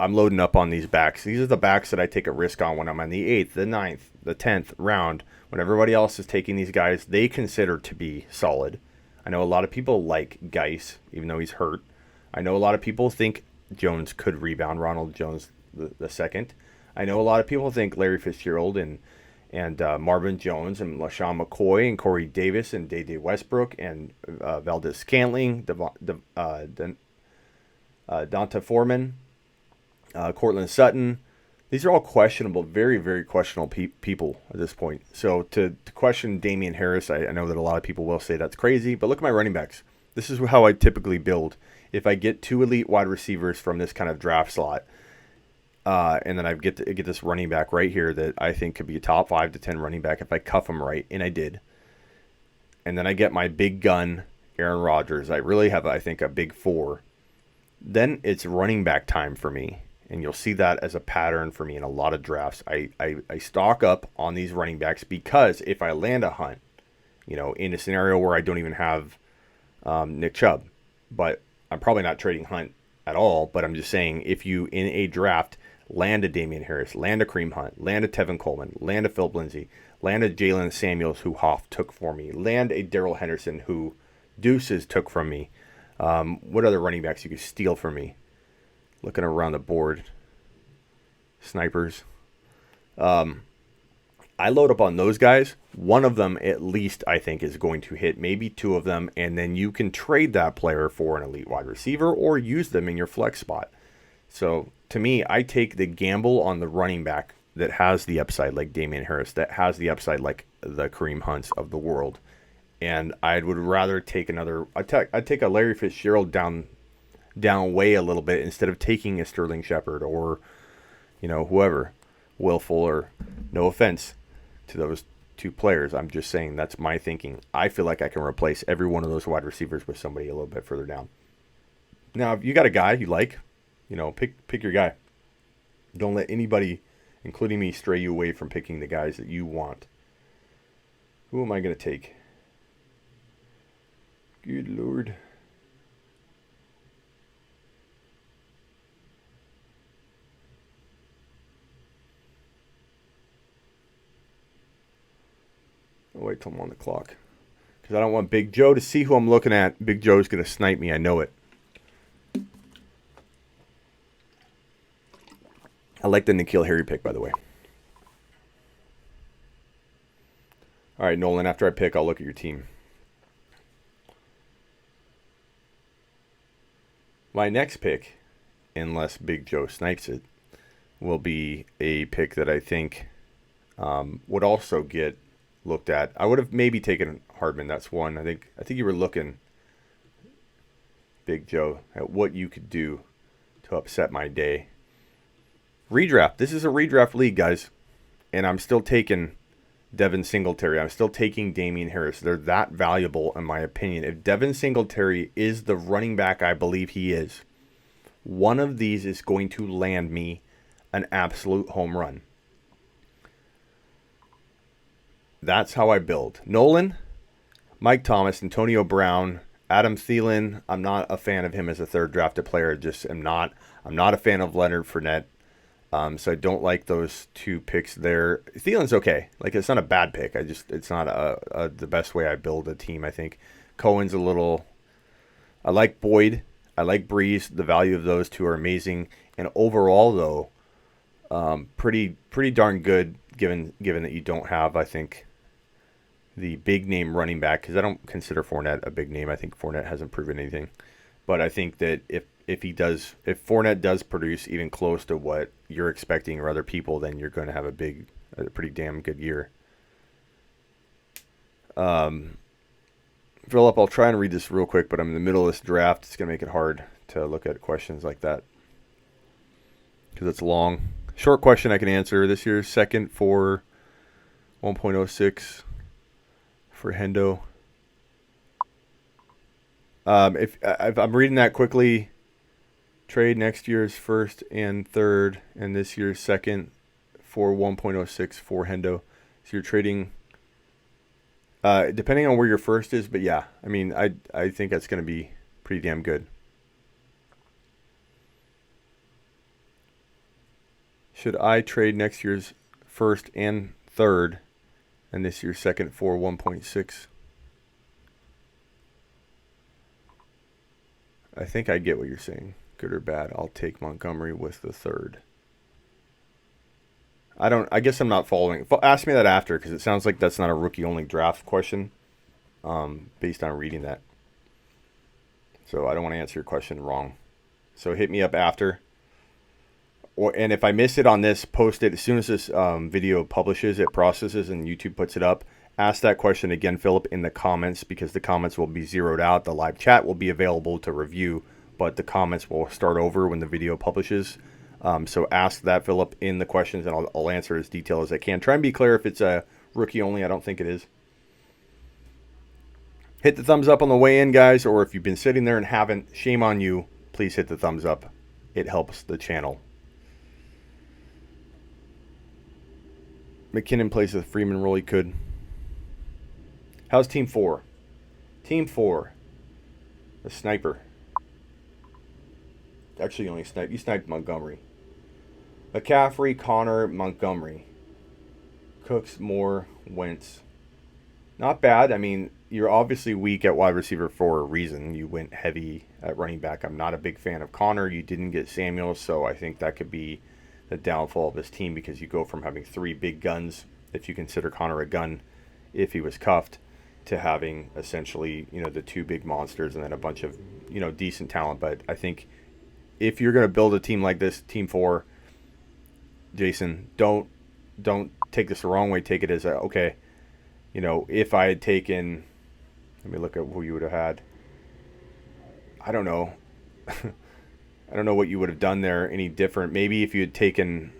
I'm loading up on these backs. These are the backs that I take a risk on when I'm on the 8th, the 9th, the 10th round. When everybody else is taking these guys, they consider to be solid. I know a lot of people like Geis, even though he's hurt. I know a lot of people think Jones could rebound Ronald Jones the second. I know a lot of people think Larry Fitzgerald and Marvin Jones and LaShawn McCoy and Corey Davis and Day Westbrook and Valdez Scantling, Donta Foreman, Cortland Sutton. These are all questionable, very, very questionable people at this point. So to question Damien Harris, I know that a lot of people will say that's crazy, but look at my running backs. This is how I typically build. If I get 2 elite wide receivers from this kind of draft slot, and then I get this running back right here that I think could be a top 5 to 10 running back if I cuff him right, and I did. And then I get my big gun, Aaron Rodgers. I really have, I think, a big 4. Then it's running back time for me, and you'll see that as a pattern for me in a lot of drafts. I stock up on these running backs because if I land a Hunt, in a scenario where I don't even have Nick Chubb, but I'm probably not trading Hunt at all, but I'm just saying if you, in a draft, land a Damian Harris, land a Kareem Hunt, land a Tevin Coleman, land a Phillip Lindsay, land a Jalen Samuels, who Hoff took for me, land a Darrell Henderson, who Deuces took from me. What other running backs you could steal from me? Looking around the board. Snipers. I load up on those guys. One of them, at least, I think, is going to hit. Maybe 2 of them. And then you can trade that player for an elite wide receiver or use them in your flex spot. So, to me, I take the gamble on the running back that has the upside like Damian Harris, that has the upside like the Kareem Hunts of the world. And I would rather take I'd take a Larry Fitzgerald down way a little bit instead of taking a Sterling Shepard or, whoever. Will Fuller. No offense to those 2 players. I'm just saying that's my thinking. I feel like I can replace every one of those wide receivers with somebody a little bit further down. Now, if you got a guy you like, pick your guy. Don't let anybody, including me, stray you away from picking the guys that you want. Who am I going to take? Good Lord. I'll wait till I'm on the clock. Because I don't want Big Joe to see who I'm looking at. Big Joe's going to snipe me. I know it. I like the N'Keal Harry pick, by the way. All right, Nolan, after I pick, I'll look at your team. My next pick, unless Big Joe snipes it, will be a pick that I think would also get looked at. I would have maybe taken Hardman. That's one. I think you were looking, Big Joe, at what you could do to upset my day. Redraft. This is a redraft league, guys. And I'm still taking Devin Singletary. I'm still taking Damien Harris. They're that valuable, in my opinion. If Devin Singletary is the running back I believe he is, one of these is going to land me an absolute home run. That's how I build. Nolan, Mike Thomas, Antonio Brown, Adam Thielen. I'm not a fan of him as a third drafted player. Just am not. I'm not a fan of Leonard Fournette. So I don't like those 2 picks there. Thielen's okay. Like, it's not a bad pick. It's not the best way I build a team, I think. Cohen's a little... I like Boyd. I like Breeze. The value of those 2 are amazing. And overall, though, pretty darn good given that you don't have, I think, the big name running back. Because I don't consider Fournette a big name. I think Fournette hasn't proven anything. But I think that if Fournette does produce even close to what you're expecting or other people, then you're going to have a pretty damn good year. Phillip, I'll try and read this real quick, but I'm in the middle of this draft. It's going to make it hard to look at questions like that because it's long. Short question I can answer. This year's second for 1.06 for Hendo. If I'm reading that quickly, trade next year's first and third and this year's second for 1.06 for Hendo. So you're trading, depending on where your first is, but yeah, I mean, I think that's going to be pretty damn good. Should I trade next year's first and third and this year's second for 1.6? I think I get what you're saying. Good or bad, I'll take Montgomery with the third. I guess I'm not following. Ask me that after, because it sounds like that's not a rookie-only draft question based on reading that. So I don't want to answer your question wrong. So hit me up after. And if I miss it on this, post it as soon as this video publishes, it processes, and YouTube puts it up. Ask that question again, Phillip, in the comments, because the comments will be zeroed out. The live chat will be available to review, but the comments will start over when the video publishes. So ask that, Phillip, in the questions, and I'll answer as detailed as I can. Try and be clear if it's a rookie only. I don't think it is. Hit the thumbs up on the way in, guys, or if you've been sitting there and haven't, shame on you. Please hit the thumbs up. It helps the channel. McKinnon plays the Freeman role. He could. How's Team 4? Team 4. The sniper. Actually, only sniped. You sniped Montgomery. McCaffrey, Connor, Montgomery. Cooks, Moore, Wentz. Not bad. I mean, you're obviously weak at wide receiver for a reason. You went heavy at running back. I'm not a big fan of Connor. You didn't get Samuel, so I think that could be the downfall of this team, because you go from having 3 big guns, if you consider Connor a gun if he was cuffed, to having essentially, the 2 big monsters and then a bunch of, decent talent. But I think if you're going to build a team like this, Team 4, Jason, don't take this the wrong way. Take it as okay, if I had taken, let me look at who you would have had. I don't know. I don't know what you would have done there any different. Maybe if you had taken,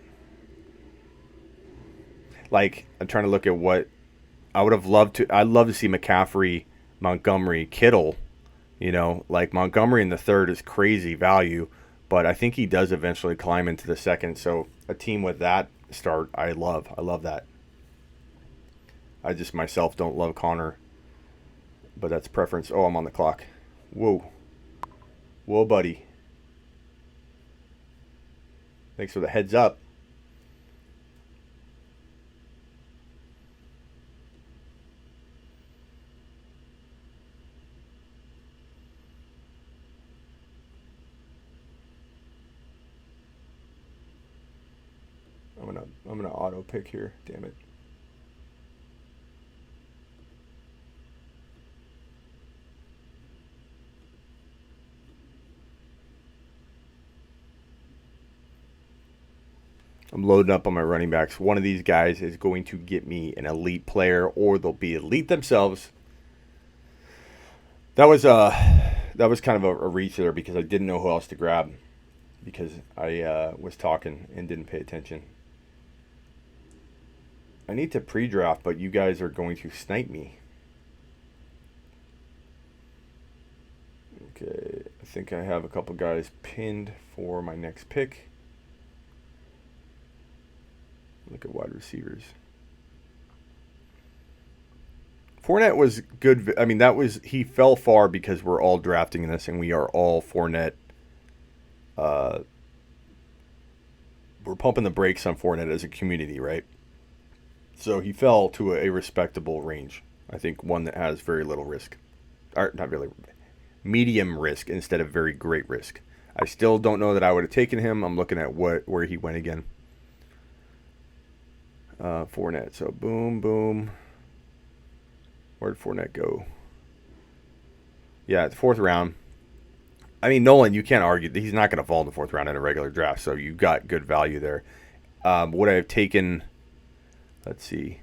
I'm trying to look at what I would have loved to. I'd love to see McCaffrey, Montgomery, Kittle. Montgomery in the third is crazy value, but I think he does eventually climb into the second. So a team with that start, I love that. I just myself don't love Connor, but that's preference. Oh, I'm on the clock. Whoa, buddy. Thanks for the heads up. I'm gonna auto pick here. Damn it. I'm loading up on my running backs. One of these guys is going to get me an elite player, or they'll be elite themselves. That was kind of a reach there, because I didn't know who else to grab, because I was talking and didn't pay attention. I need to pre-draft, but you guys are going to snipe me. Okay, I think I have a couple guys pinned for my next pick. Look at wide receivers. Fournette was good. I mean, he fell far because we're all drafting this, and we are all Fournette. We're pumping the brakes on Fournette as a community, right? So he fell to a respectable range. I think one that has very little risk. Or not really, medium risk instead of very great risk. I still don't know that I would have taken him. I'm looking at where he went again. Fournette. So boom, boom. Where'd Fournette go? Yeah, the 4th round. I mean, Nolan, you can't argue. He's not going to fall in the 4th round in a regular draft, so you got good value there. Would I have taken... Let's see.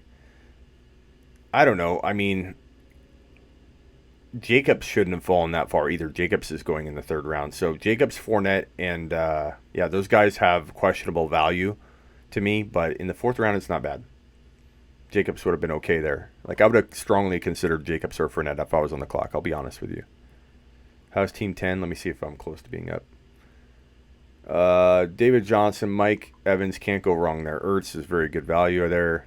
I don't know. I mean, Jacobs shouldn't have fallen that far either. Jacobs is going in the 3rd round. So Jacobs, Fournette, and those guys have questionable value to me. But in the 4th round, it's not bad. Jacobs would have been okay there. Like, I would have strongly considered Jacobs or Fournette if I was on the clock. I'll be honest with you. How's Team 10? Let me see if I'm close to being up. David Johnson, Mike Evans, can't go wrong there. Ertz is very good value there.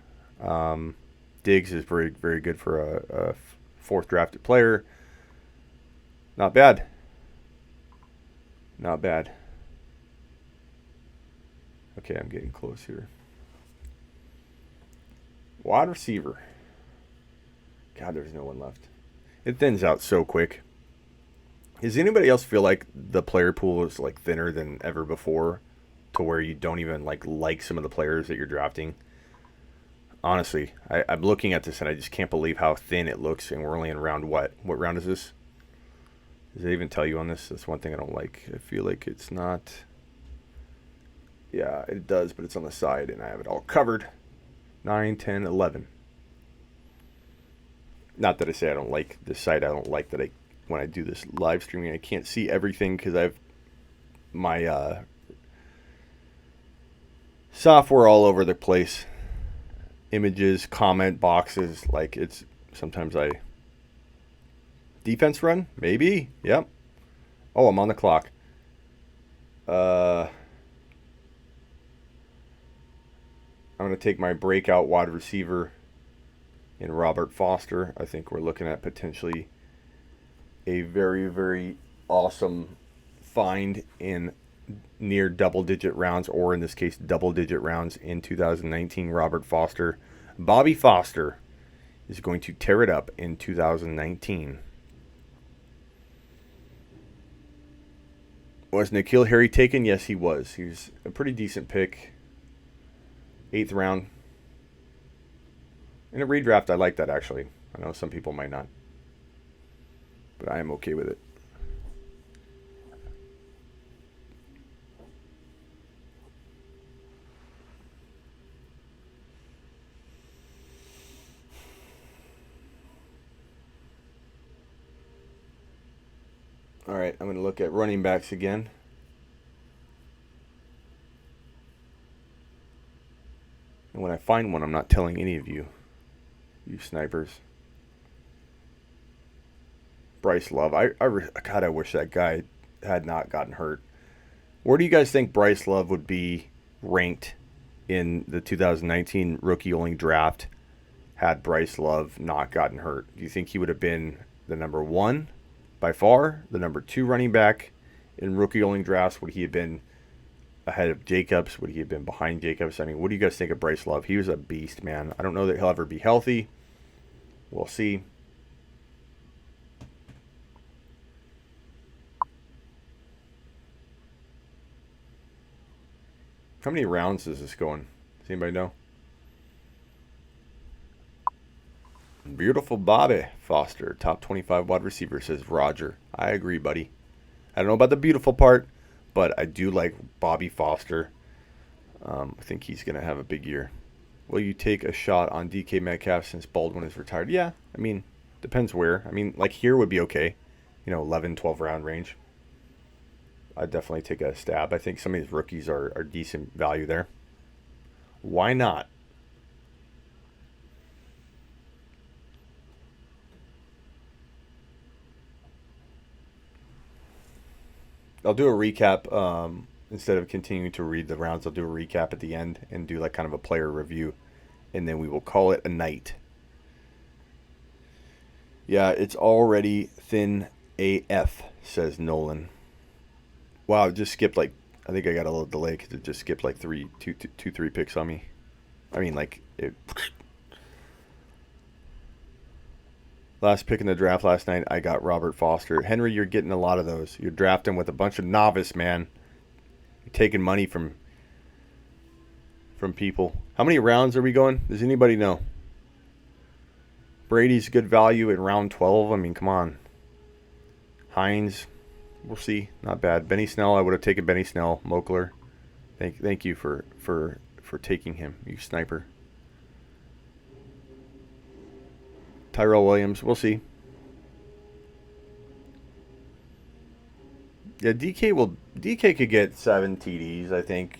Diggs is very, very good for a fourth drafted player. Not bad. Not bad. Okay, I'm getting close here. Wide receiver. God, there's no one left. It thins out so quick. Does anybody else feel like the player pool is like thinner than ever before, to where you don't even like some of the players that you're drafting? Honestly, I'm looking at this and I just can't believe how thin it looks, and we're only in round what? What round is this? Does it even tell you on this? That's one thing I don't like. I feel like it's not. Yeah, it does, but it's on the side and I have it all covered. 9, 10, 11. Not that I say I don't like this site. I don't like that when I do this live streaming, I can't see everything because I have my software all over the place. Images, comment boxes, like it's sometimes defense run, maybe. Yep. Oh, I'm on the clock. I'm going to take my breakout wide receiver in Robert Foster. I think we're looking at potentially a very, very awesome find in near double-digit rounds, or in this case, double-digit rounds in 2019. Robert Foster. Bobby Foster is going to tear it up in 2019. Was N'Keal Harry taken? Yes, he was. He was a pretty decent pick. 8th round. In a redraft, I like that, actually. I know some people might not, but I am okay with it. All right, I'm going to look at running backs again. And when I find one, I'm not telling any of you, you snipers. Bryce Love. God, I wish that guy had not gotten hurt. Where do you guys think Bryce Love would be ranked in the 2019 rookie-only draft had Bryce Love not gotten hurt? Do you think he would have been the number 1 by far, the number 2 running back in rookie-only drafts? Would he have been ahead of Jacobs? Would he have been behind Jacobs? I mean, what do you guys think of Bryce Love? He was a beast, man. I don't know that he'll ever be healthy. We'll see. How many rounds is this going? Does anybody know? Beautiful Bobby Foster, top 25 wide receiver, says Roger. I agree, buddy. I don't know about the beautiful part, but I do like Bobby Foster. I think he's going to have a big year. Will you take a shot on DK Metcalf since Baldwin is retired? Yeah, I mean, depends where. I mean, like here would be okay. 11, 12 round range. I'd definitely take a stab. I think some of these rookies are decent value there. Why not? I'll do a recap. Instead of continuing to read the rounds, I'll do a recap at the end and do like kind of a player review. And then we will call it a night. Yeah, it's already thin AF, says Nolan. Wow, it just skipped I think I got a little delay because it just skipped like 3 picks on me. I mean, last pick in the draft last night, I got Robert Foster. Henry, you're getting a lot of those. You're drafting with a bunch of novice, man. You're taking money from people. How many rounds are we going? Does anybody know? Brady's good value in round 12. I mean, come on. Hines, we'll see. Not bad. Benny Snell, I would have taken Benny Snell. Mokler, thank you for taking him, you sniper. Tyrell Williams, we'll see. Yeah, DK could get 7 TDs, I think.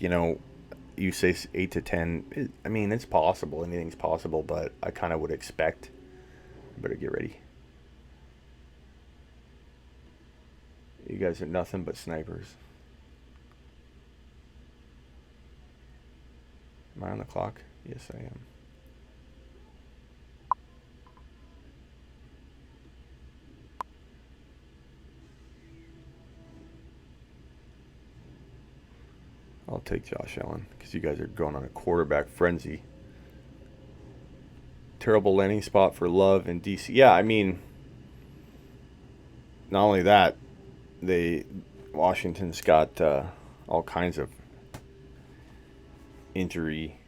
you say 8 to 10. I mean, it's possible. Anything's possible, but I kind of would expect. Better get ready. You guys are nothing but snipers. Am I on the clock? Yes, I am. I'll take Josh Allen because you guys are going on a quarterback frenzy. Terrible landing spot for Love in DC. Yeah, I mean, not only that, Washington's got all kinds of injury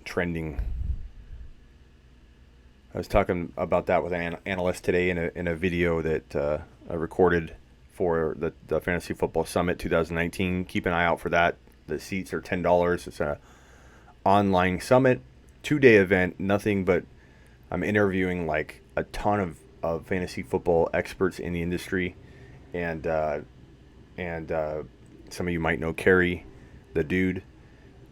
trending. I was talking about that with an analyst today in a video that I recorded for the Fantasy Football Summit 2019. Keep an eye out for that. The seats are $10. It's a online summit, 2-day event. Nothing but I'm interviewing like a ton of fantasy football experts in the industry, and some of you might know Kerry, the dude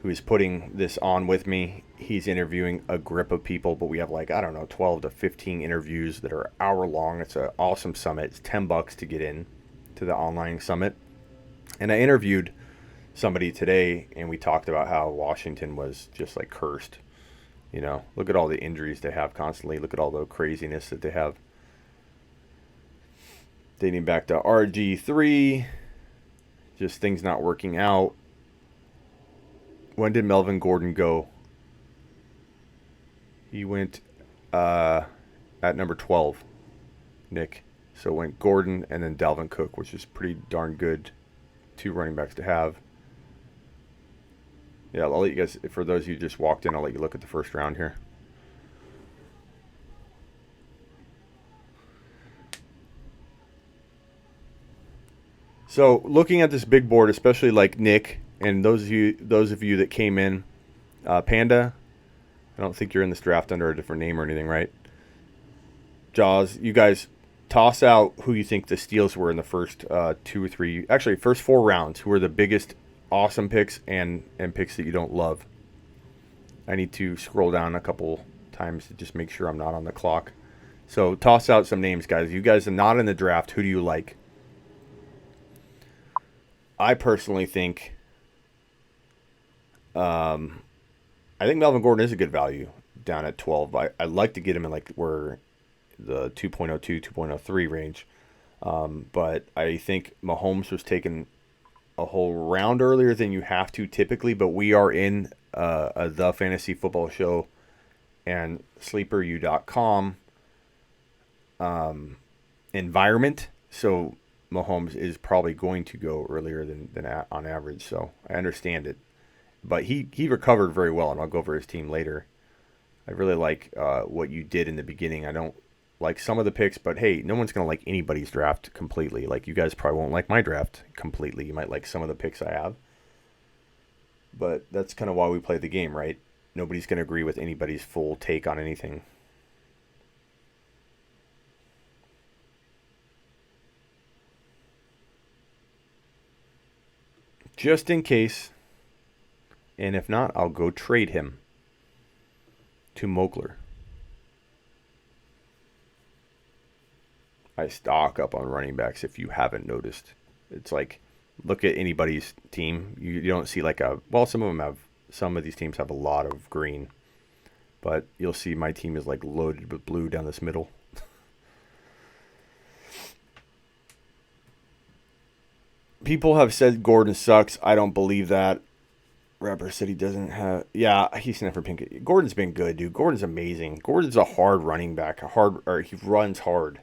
who is putting this on with me. He's interviewing a grip of people, but we have 12 to 15 interviews that are hour long. It's an awesome summit. It's $10 to get in to the online summit. And I interviewed somebody today, and we talked about how Washington was just like cursed. Look at all the injuries they have constantly. Look at all the craziness that they have. Dating back to RG3, just things not working out. When did Melvin Gordon go? He went at number 12, Nick. So went Gordon and then Dalvin Cook, which is pretty darn good. 2 running backs to have. Yeah, I'll let you guys, for those of you who just walked in, I'll let you look at the first round here. So looking at this big board, especially like Nick and those of you that came in, Panda, I don't think you're in this draft under a different name or anything, right? Jaws, you guys toss out who you think the steals were in the first 2 or 3, actually first 4 rounds. Who are the biggest awesome picks and picks that you don't love? I need to scroll down a couple times to just make sure I'm not on the clock. So toss out some names, guys. You guys are not in the draft. Who do you like? I personally think I think Melvin Gordon is a good value down at 12. I'd like to get him in where the 2.02, 2.03 range. But I think Mahomes was taken a whole round earlier than you have to typically, but we are in the Fantasy Football Show and sleeperu.com environment. So Mahomes is probably going to go earlier than on average. So I understand it. But he recovered very well, and I'll go over his team later. I really like what you did in the beginning. I don't like some of the picks, but hey, no one's going to like anybody's draft completely. Like, you guys probably won't like my draft completely. You might like some of the picks I have. But that's kind of why we play the game, right? Nobody's going to agree with anybody's full take on anything. Just in case. And if not, I'll go trade him to Mogler. I stock up on running backs if you haven't noticed. It's like, look at anybody's team. You don't see some of these teams have a lot of green. But you'll see my team is loaded with blue down this middle. People have said Gordon sucks. I don't believe that. Rapper said he doesn't have... Yeah, he's never been good. Gordon's been good, dude. Gordon's amazing. Gordon's a hard running back. He runs hard.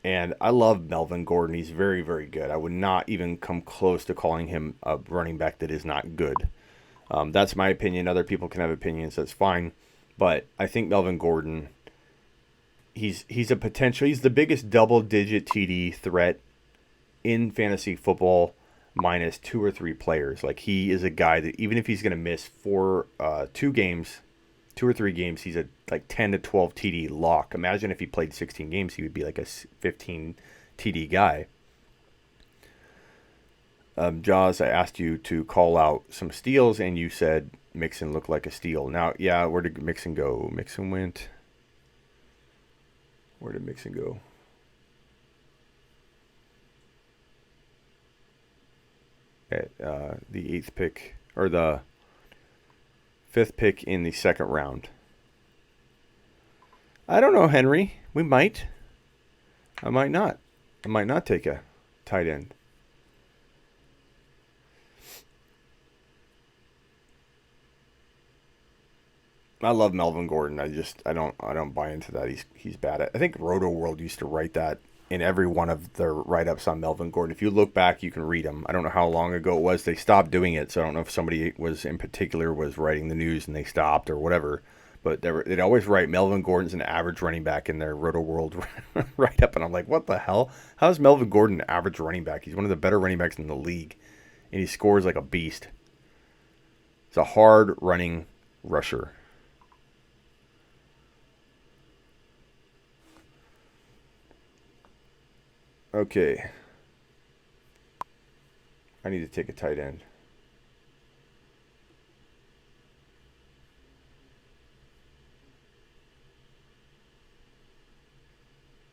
And I love Melvin Gordon. He's very, very good. I would not even come close to calling him a running back that is not good. That's my opinion. Other people can have opinions. That's fine. But I think Melvin Gordon, he's a potential... He's the biggest double-digit TD threat in fantasy football, minus 2 or 3 players. He is a guy that even if he's going to miss 2 or 3 games, he's a 10 to 12 TD lock. Imagine if he played 16 games, he would be a 15 TD guy. Jaws, I asked you to call out some steals, and you said Mixon looked like a steal. Now, yeah, where did Mixon go? Mixon went. Where did Mixon go? At the 8th pick, or the 5th pick in the 2nd round. I don't know, Henry. We might. I might not. I might not take a tight end. I love Melvin Gordon. I don't buy into that. He's bad at. I think Roto World used to write that in every one of their write-ups on Melvin Gordon. If you look back, you can read them. I don't know how long ago it was. They stopped doing it, so I don't know if somebody was in particular was writing the news and they stopped or whatever. But they'd always write Melvin Gordon's an average running back in their Roto World write-up, and I'm like, what the hell? How is Melvin Gordon an average running back? He's one of the better running backs in the league, and he scores like a beast. It's a hard running rusher. Okay. I need to take a tight end.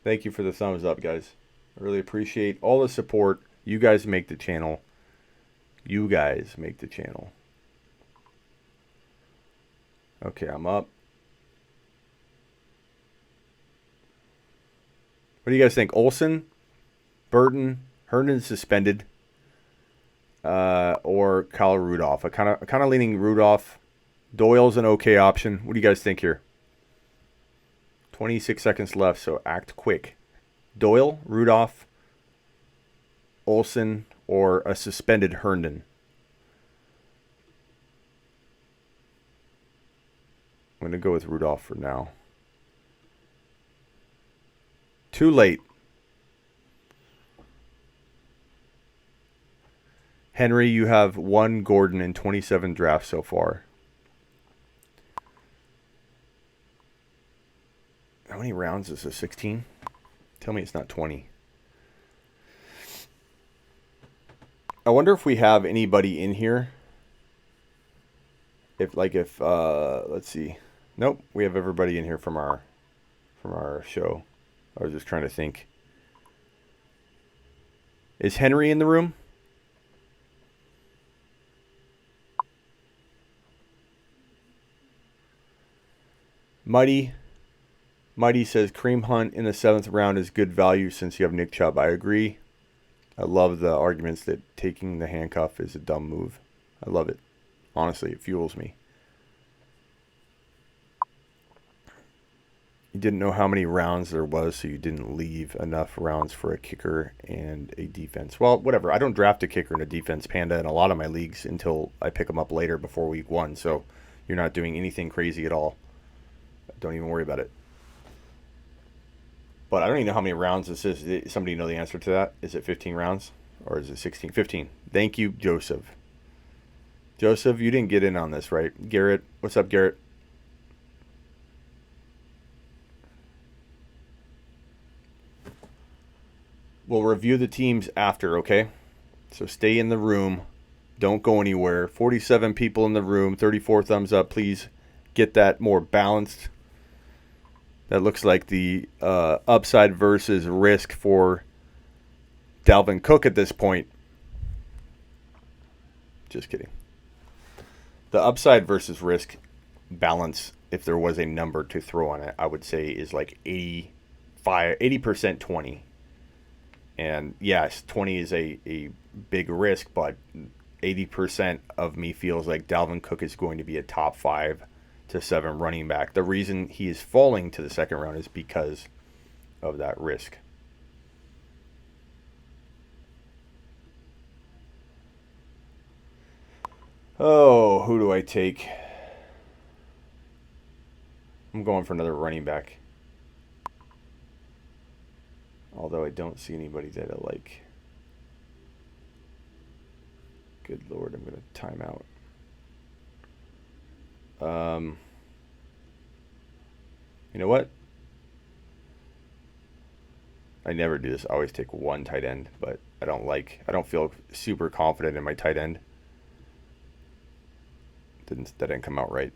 Thank you for the thumbs up, guys. I really appreciate all the support. You guys make the channel. You guys make the channel. Okay, I'm up. What do you guys think? Olsen, Burton, Herndon suspended, or Kyle Rudolph? I kind of leaning Rudolph. Doyle's an okay option. What do you guys think here? 26 seconds left, so act quick. Doyle, Rudolph, Olsen, or a suspended Herndon? I'm going to go with Rudolph for now. Too late. Henry, you have one Gordon in 27 drafts so far. How many rounds is this? 16? Tell me it's not 20. I wonder if we have anybody in here. Let's see. Nope, we have everybody in here from our show. I was just trying to think. Is Henry in the room? Mighty says Kareem Hunt in the 7th round is good value since you have Nick Chubb. I agree. I love the arguments that taking the handcuff is a dumb move. I love it. Honestly, it fuels me. You didn't know how many rounds there was, so you didn't leave enough rounds for a kicker and a defense. Well, whatever. I don't draft a kicker and a defense panda in a lot of my leagues until I pick them up later before week 1, so you're not doing anything crazy at all. Don't even worry about it. But I don't even know how many rounds this is. Somebody know the answer to that? Is it 15 rounds? Or is it 16? 15. Thank you, Joseph. Joseph, you didn't get in on this, right? Garrett, what's up, Garrett? We'll review the teams after, okay? So stay in the room. Don't go anywhere. 47 people in the room. 34 thumbs up. Please get that more balanced. That looks like the upside versus risk for Dalvin Cook at this point. Just kidding. The upside versus risk balance, if there was a number to throw on it, I would say is like 80% 20. And yes, 20 is a big risk, but 80% of me feels like Dalvin Cook is going to be a top 5 to 7 running back. The reason he is falling to the 2nd round is because of that risk. Oh, who do I take? I'm going for another running back. Although I don't see anybody that I like. Good Lord, I'm going to time out. You know what? I never do this. I always take one tight end, but I don't feel super confident in my tight end. That didn't come out right.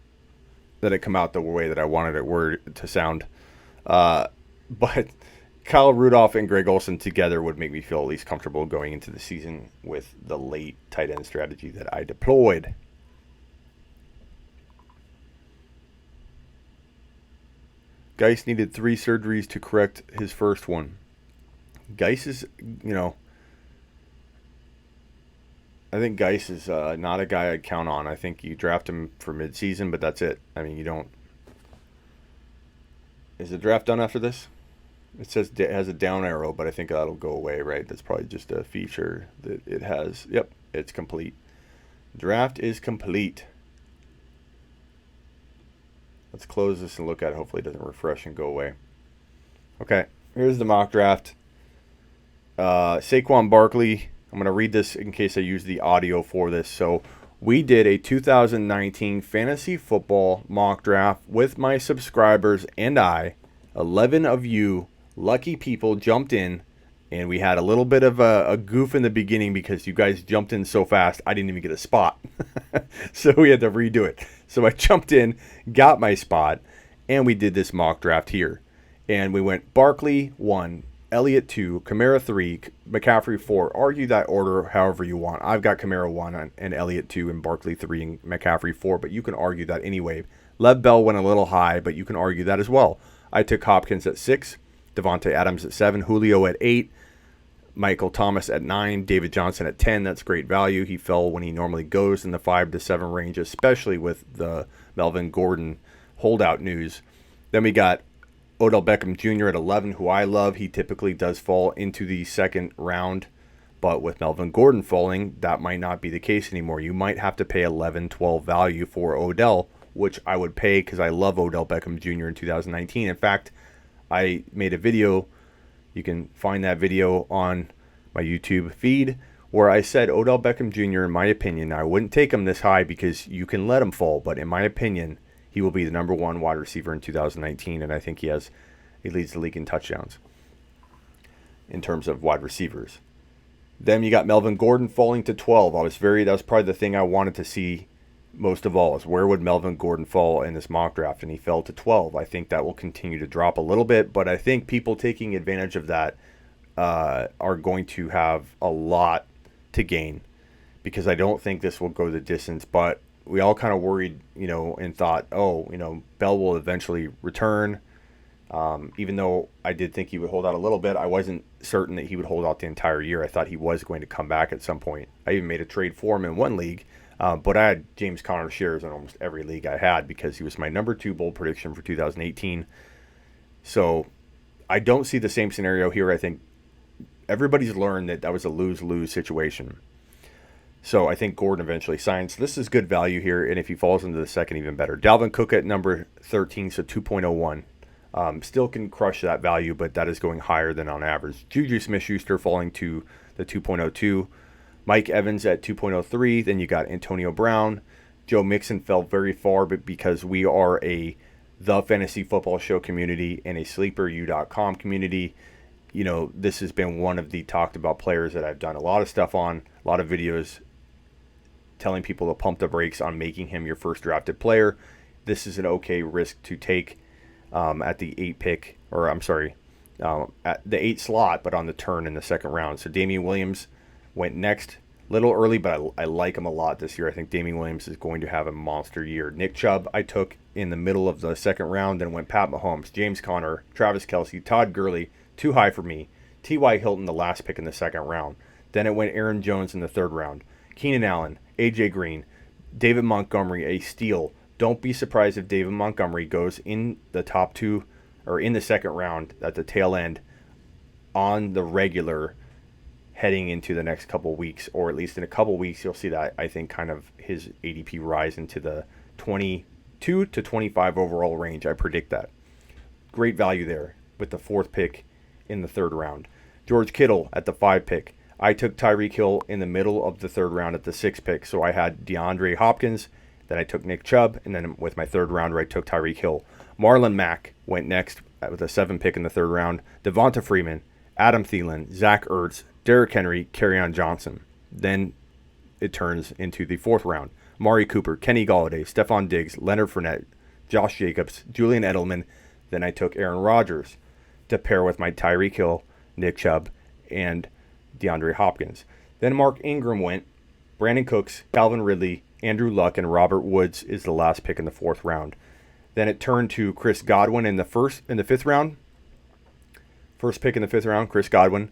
That didn't come out the way that I wanted it to sound. But Kyle Rudolph and Greg Olsen together would make me feel at least comfortable going into the season with the late tight end strategy that I deployed. Geis needed 3 surgeries to correct his first one. Geis is, I think Geis is not a guy I'd count on. I think you draft him for midseason, but that's it. I mean, you don't. Is the draft done after this? It says it has a down arrow, but I think that'll go away, right? That's probably just a feature that it has. Yep, it's complete. Draft is complete. Let's close this and look at it. Hopefully it doesn't refresh and go away. Okay, here's the mock draft. Saquon Barkley. I'm going to read this in case I use the audio for this. So we did a 2019 fantasy football mock draft with my subscribers and I. 11 of you lucky people jumped in, and we had a little bit of a goof in the beginning because you guys jumped in so fast I didn't even get a spot. So we had to redo it. So I jumped in, got my spot, and we did this mock draft here. And we went Barkley 1, Elliott 2, Kamara 3, McCaffrey 4. Argue that order however you want. I've got Kamara 1 and Elliott 2 and Barkley 3 and McCaffrey 4, but you can argue that anyway. Lev Bell went a little high, but you can argue that as well. I took Hopkins at 6, Davante Adams at 7, Julio at 8, Michael Thomas at 9, David Johnson at 10. That's great value. He fell when he normally goes in the 5 to 7 range, especially with the Melvin Gordon holdout news. Then we got Odell Beckham Jr. at 11, who I love. He typically does fall into the second round, but with Melvin Gordon falling, that might not be the case anymore. You might have to pay 11, 12 value for Odell, which I would pay because I love Odell Beckham Jr. in 2019. In fact, I made a video. You can find that video on my YouTube feed where I said Odell Beckham Jr., in my opinion, I wouldn't take him this high because you can let him fall, but in my opinion, he will be the number 1 wide receiver in 2019, and I think he leads the league in touchdowns in terms of wide receivers. Then you got Melvin Gordon falling to 12. That was probably the thing I wanted to see most of all, is where would Melvin Gordon fall in this mock draft, and he fell to 12. I think that will continue to drop a little bit, but I think people taking advantage of that are going to have a lot to gain, because I don't think this will go the distance, but we all kind of worried, and thought, Bell will eventually return. Even though I did think he would hold out a little bit, I wasn't certain that he would hold out the entire year. I thought he was going to come back at some point. I even made a trade for him in one league, but I had James Conner shares in almost every league I had because he was my number 2 bold prediction for 2018. So I don't see the same scenario here. I think everybody's learned that was a lose-lose situation. So I think Gordon eventually signs. This is good value here, and if he falls into the second, even better. Dalvin Cook at number 13, so 2.01. Still can crush that value, but that is going higher than on average. JuJu Smith-Schuster falling to the 2.02. Mike Evans at 2.03. Then you got Antonio Brown. Joe Mixon fell very far, but because we are the Fantasy Football Show community and a SleeperU.com community, this has been one of the talked about players that I've done a lot of stuff on, a lot of videos telling people to pump the brakes on making him your first drafted player. This is an okay risk to take at the 8 pick, at the 8 slot, but on the turn in the second round. So Damien Williams went next, little early, but I like him a lot this year. I think Damien Williams is going to have a monster year. Nick Chubb I took in the middle of the second round, then went Pat Mahomes, James Conner, Travis Kelce, Todd Gurley, too high for me. T.Y. Hilton, the last pick in the second round. Then it went Aaron Jones in the third round. Keenan Allen, A.J. Green, David Montgomery, a steal. Don't be surprised if David Montgomery goes in the top 2 or in the second round at the tail end on the regular heading into the next couple weeks, or at least in a couple weeks, you'll see that, I think, kind of his ADP rise into the 22 to 25 overall range. I predict that. Great value there with the 4th pick in the third round. George Kittle at the 5 pick. I took Tyreek Hill in the middle of the third round at the 6th pick. So I had DeAndre Hopkins, then I took Nick Chubb, and then with my third rounder, I took Tyreek Hill. Marlon Mack went next with a 7 pick in the third round. Devonta Freeman Adam Thielen, Zach Ertz, Derrick Henry, Kerryon Johnson. Then it turns into the 4th round. Amari Cooper, Kenny Golladay, Stephon Diggs, Leonard Fournette, Josh Jacobs, Julian Edelman. Then I took Aaron Rodgers to pair with my Tyreek Hill, Nick Chubb, and DeAndre Hopkins. Then Mark Ingram went, Brandon Cooks, Calvin Ridley, Andrew Luck, and Robert Woods is the last pick in the 4th round. Then it turned to Chris Godwin in the 5th round. First pick in the 5th round, Chris Godwin.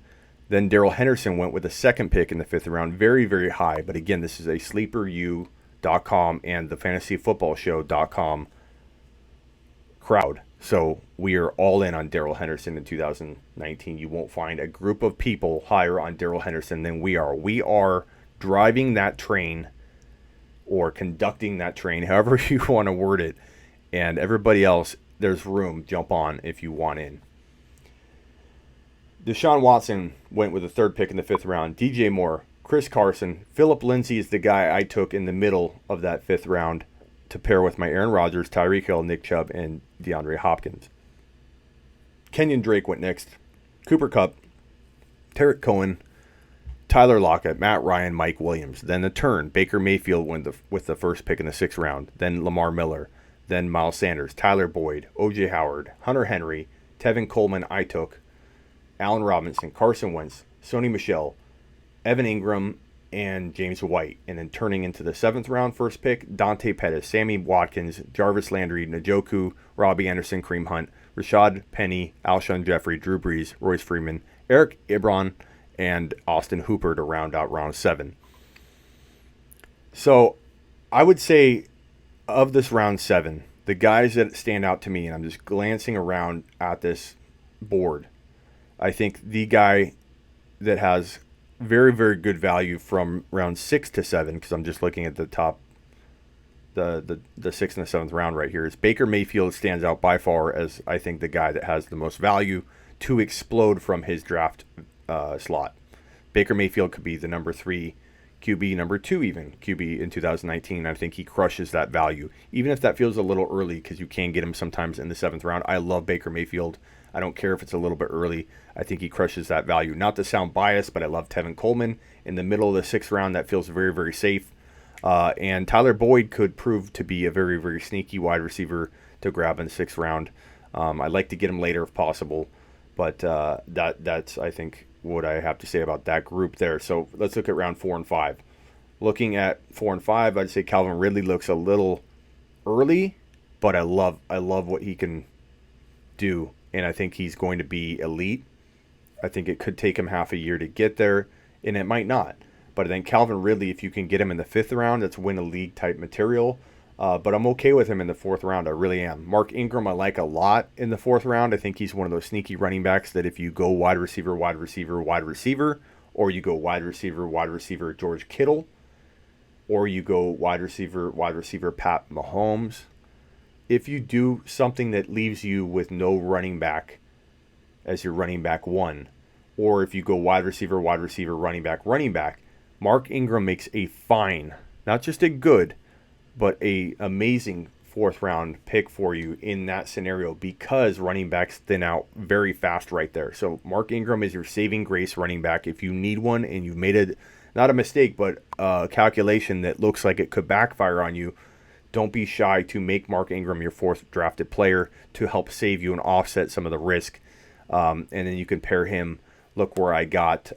Then Darrell Henderson went with the 2nd pick in the 5th round. Very, very high. But again, this is a sleeperu.com and the fantasyfootballshow.com crowd. So we are all in on Darrell Henderson in 2019. You won't find a group of people higher on Darrell Henderson than we are. We are driving that train or conducting that train, however you want to word it. And everybody else, there's room. Jump on if you want in. Deshaun Watson went with the 3rd pick in the 5th round. DJ Moore, Chris Carson, Phillip Lindsay is the guy I took in the middle of that 5th round to pair with my Aaron Rodgers, Tyreek Hill, Nick Chubb, and DeAndre Hopkins. Kenyon Drake went next. Cooper Kupp, Tarek Cohen, Tyler Lockett, Matt Ryan, Mike Williams. Then the turn. Baker Mayfield went with the 1st pick in the 6th round. Then Lamar Miller. Then Miles Sanders, Tyler Boyd, O.J. Howard, Hunter Henry, Tevin Coleman I took, Allen Robinson, Carson Wentz, Sony Michel, Evan Ingram, and James White. And then turning into the 7th round, 1st pick, Dante Pettis, Sammy Watkins, Jarvis Landry, Njoku, Robbie Anderson, Kareem Hunt, Rashad Penny, Alshon Jeffrey, Drew Brees, Royce Freeman, Eric Ebron, and Austin Hooper to round out round 7. So I would say of this round 7, the guys that stand out to me, and I'm just glancing around at this board, I think the guy that has very, very good value from round 6 to 7, because I'm just looking at the top, the 6th and the 7th round right here, is Baker Mayfield stands out by far as I think the guy that has the most value to explode from his draft slot. Baker Mayfield could be the number 3 QB, number 2 even QB in 2019. I think he crushes that value, even if that feels a little early, because you can get him sometimes in the 7th round. I love Baker Mayfield. I don't care if it's a little bit early. I think he crushes that value. Not to sound biased, but I love Tevin Coleman in the middle of the 6th round. That feels very, very safe. And Tyler Boyd could prove to be a very, very sneaky wide receiver to grab in the 6th round. I'd like to get him later if possible, but that's, I think, what I have to say about that group there. So let's look at round 4 and 5. Looking at 4 and 5, I'd say Calvin Ridley looks a little early, but I love what he can do, and I think he's going to be elite. I think it could take him half a year to get there, and it might not. But then Calvin Ridley, if you can get him in the 5th round, that's win a league type material. But I'm okay with him in the 4th round. I really am. Mark Ingram I like a lot in the 4th round. I think he's one of those sneaky running backs that if you go wide receiver, or you go wide receiver, George Kittle, or you go wide receiver, Pat Mahomes, if you do something that leaves you with no running back as your running back 1, or if you go wide receiver, running back, Mark Ingram makes a fine, not just a good, but a amazing 4th round pick for you in that scenario, because running backs thin out very fast right there. So Mark Ingram is your saving grace running back. If you need one and you've made it, not a mistake, but a calculation that looks like it could backfire on you, don't be shy to make Mark Ingram your 4th drafted player to help save you and offset some of the risk. And then you can pair him. Look where I got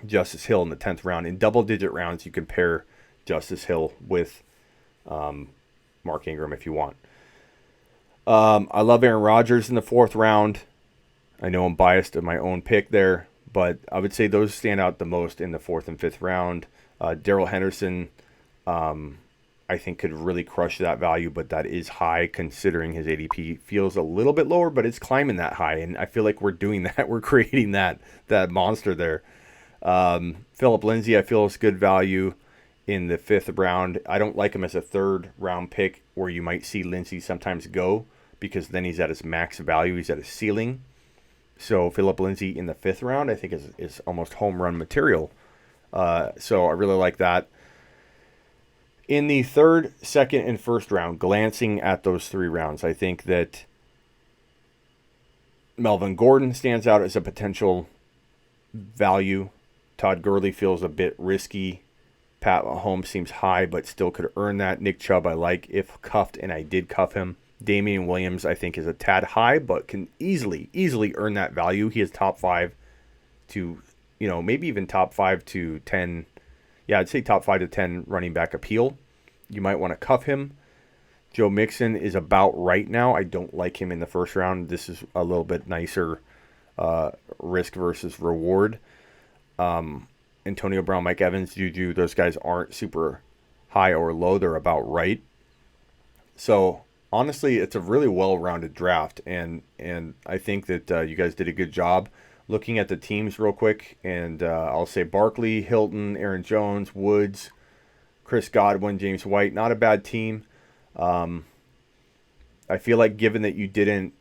Justice Hill in the 10th round. In double-digit rounds, you can pair Justice Hill with Mark Ingram if you want. I love Aaron Rodgers in the 4th round. I know I'm biased to my own pick there, but I would say those stand out the most in the 4th and 5th round. Darrell Henderson, I think could really crush that value, but that is high considering his ADP feels a little bit lower, but it's climbing that high, and I feel like we're doing that. We're creating that monster there. Phillip Lindsay, I feel is good value in the 5th round. I don't like him as a 3rd round pick where you might see Lindsay sometimes go, because then he's at his max value. He's at his ceiling. So Phillip Lindsay in the 5th round, I think is almost home run material. So I really like that. In the 3rd, 2nd, and 1st round, glancing at those 3 rounds, I think that Melvin Gordon stands out as a potential value. Todd Gurley feels a bit risky. Pat Mahomes seems high, but still could earn that. Nick Chubb I like if cuffed, and I did cuff him. Damien Williams I think is a tad high, but can easily earn that value. He is top 5 to, maybe even top 5 to 10. Yeah, I'd say top 5 to 10 running back appeal. You might want to cuff him. Joe Mixon is about right now. I don't like him in the first round. This is a little bit nicer risk versus reward. Antonio Brown, Mike Evans, JuJu, those guys aren't super high or low. They're about right. So honestly, it's a really well-rounded draft, and I think that you guys did a good job. Looking at the teams real quick, and I'll say Barkley, Hilton, Aaron Jones, Woods, Chris Godwin, James White, not a bad team. I feel like given that you didn't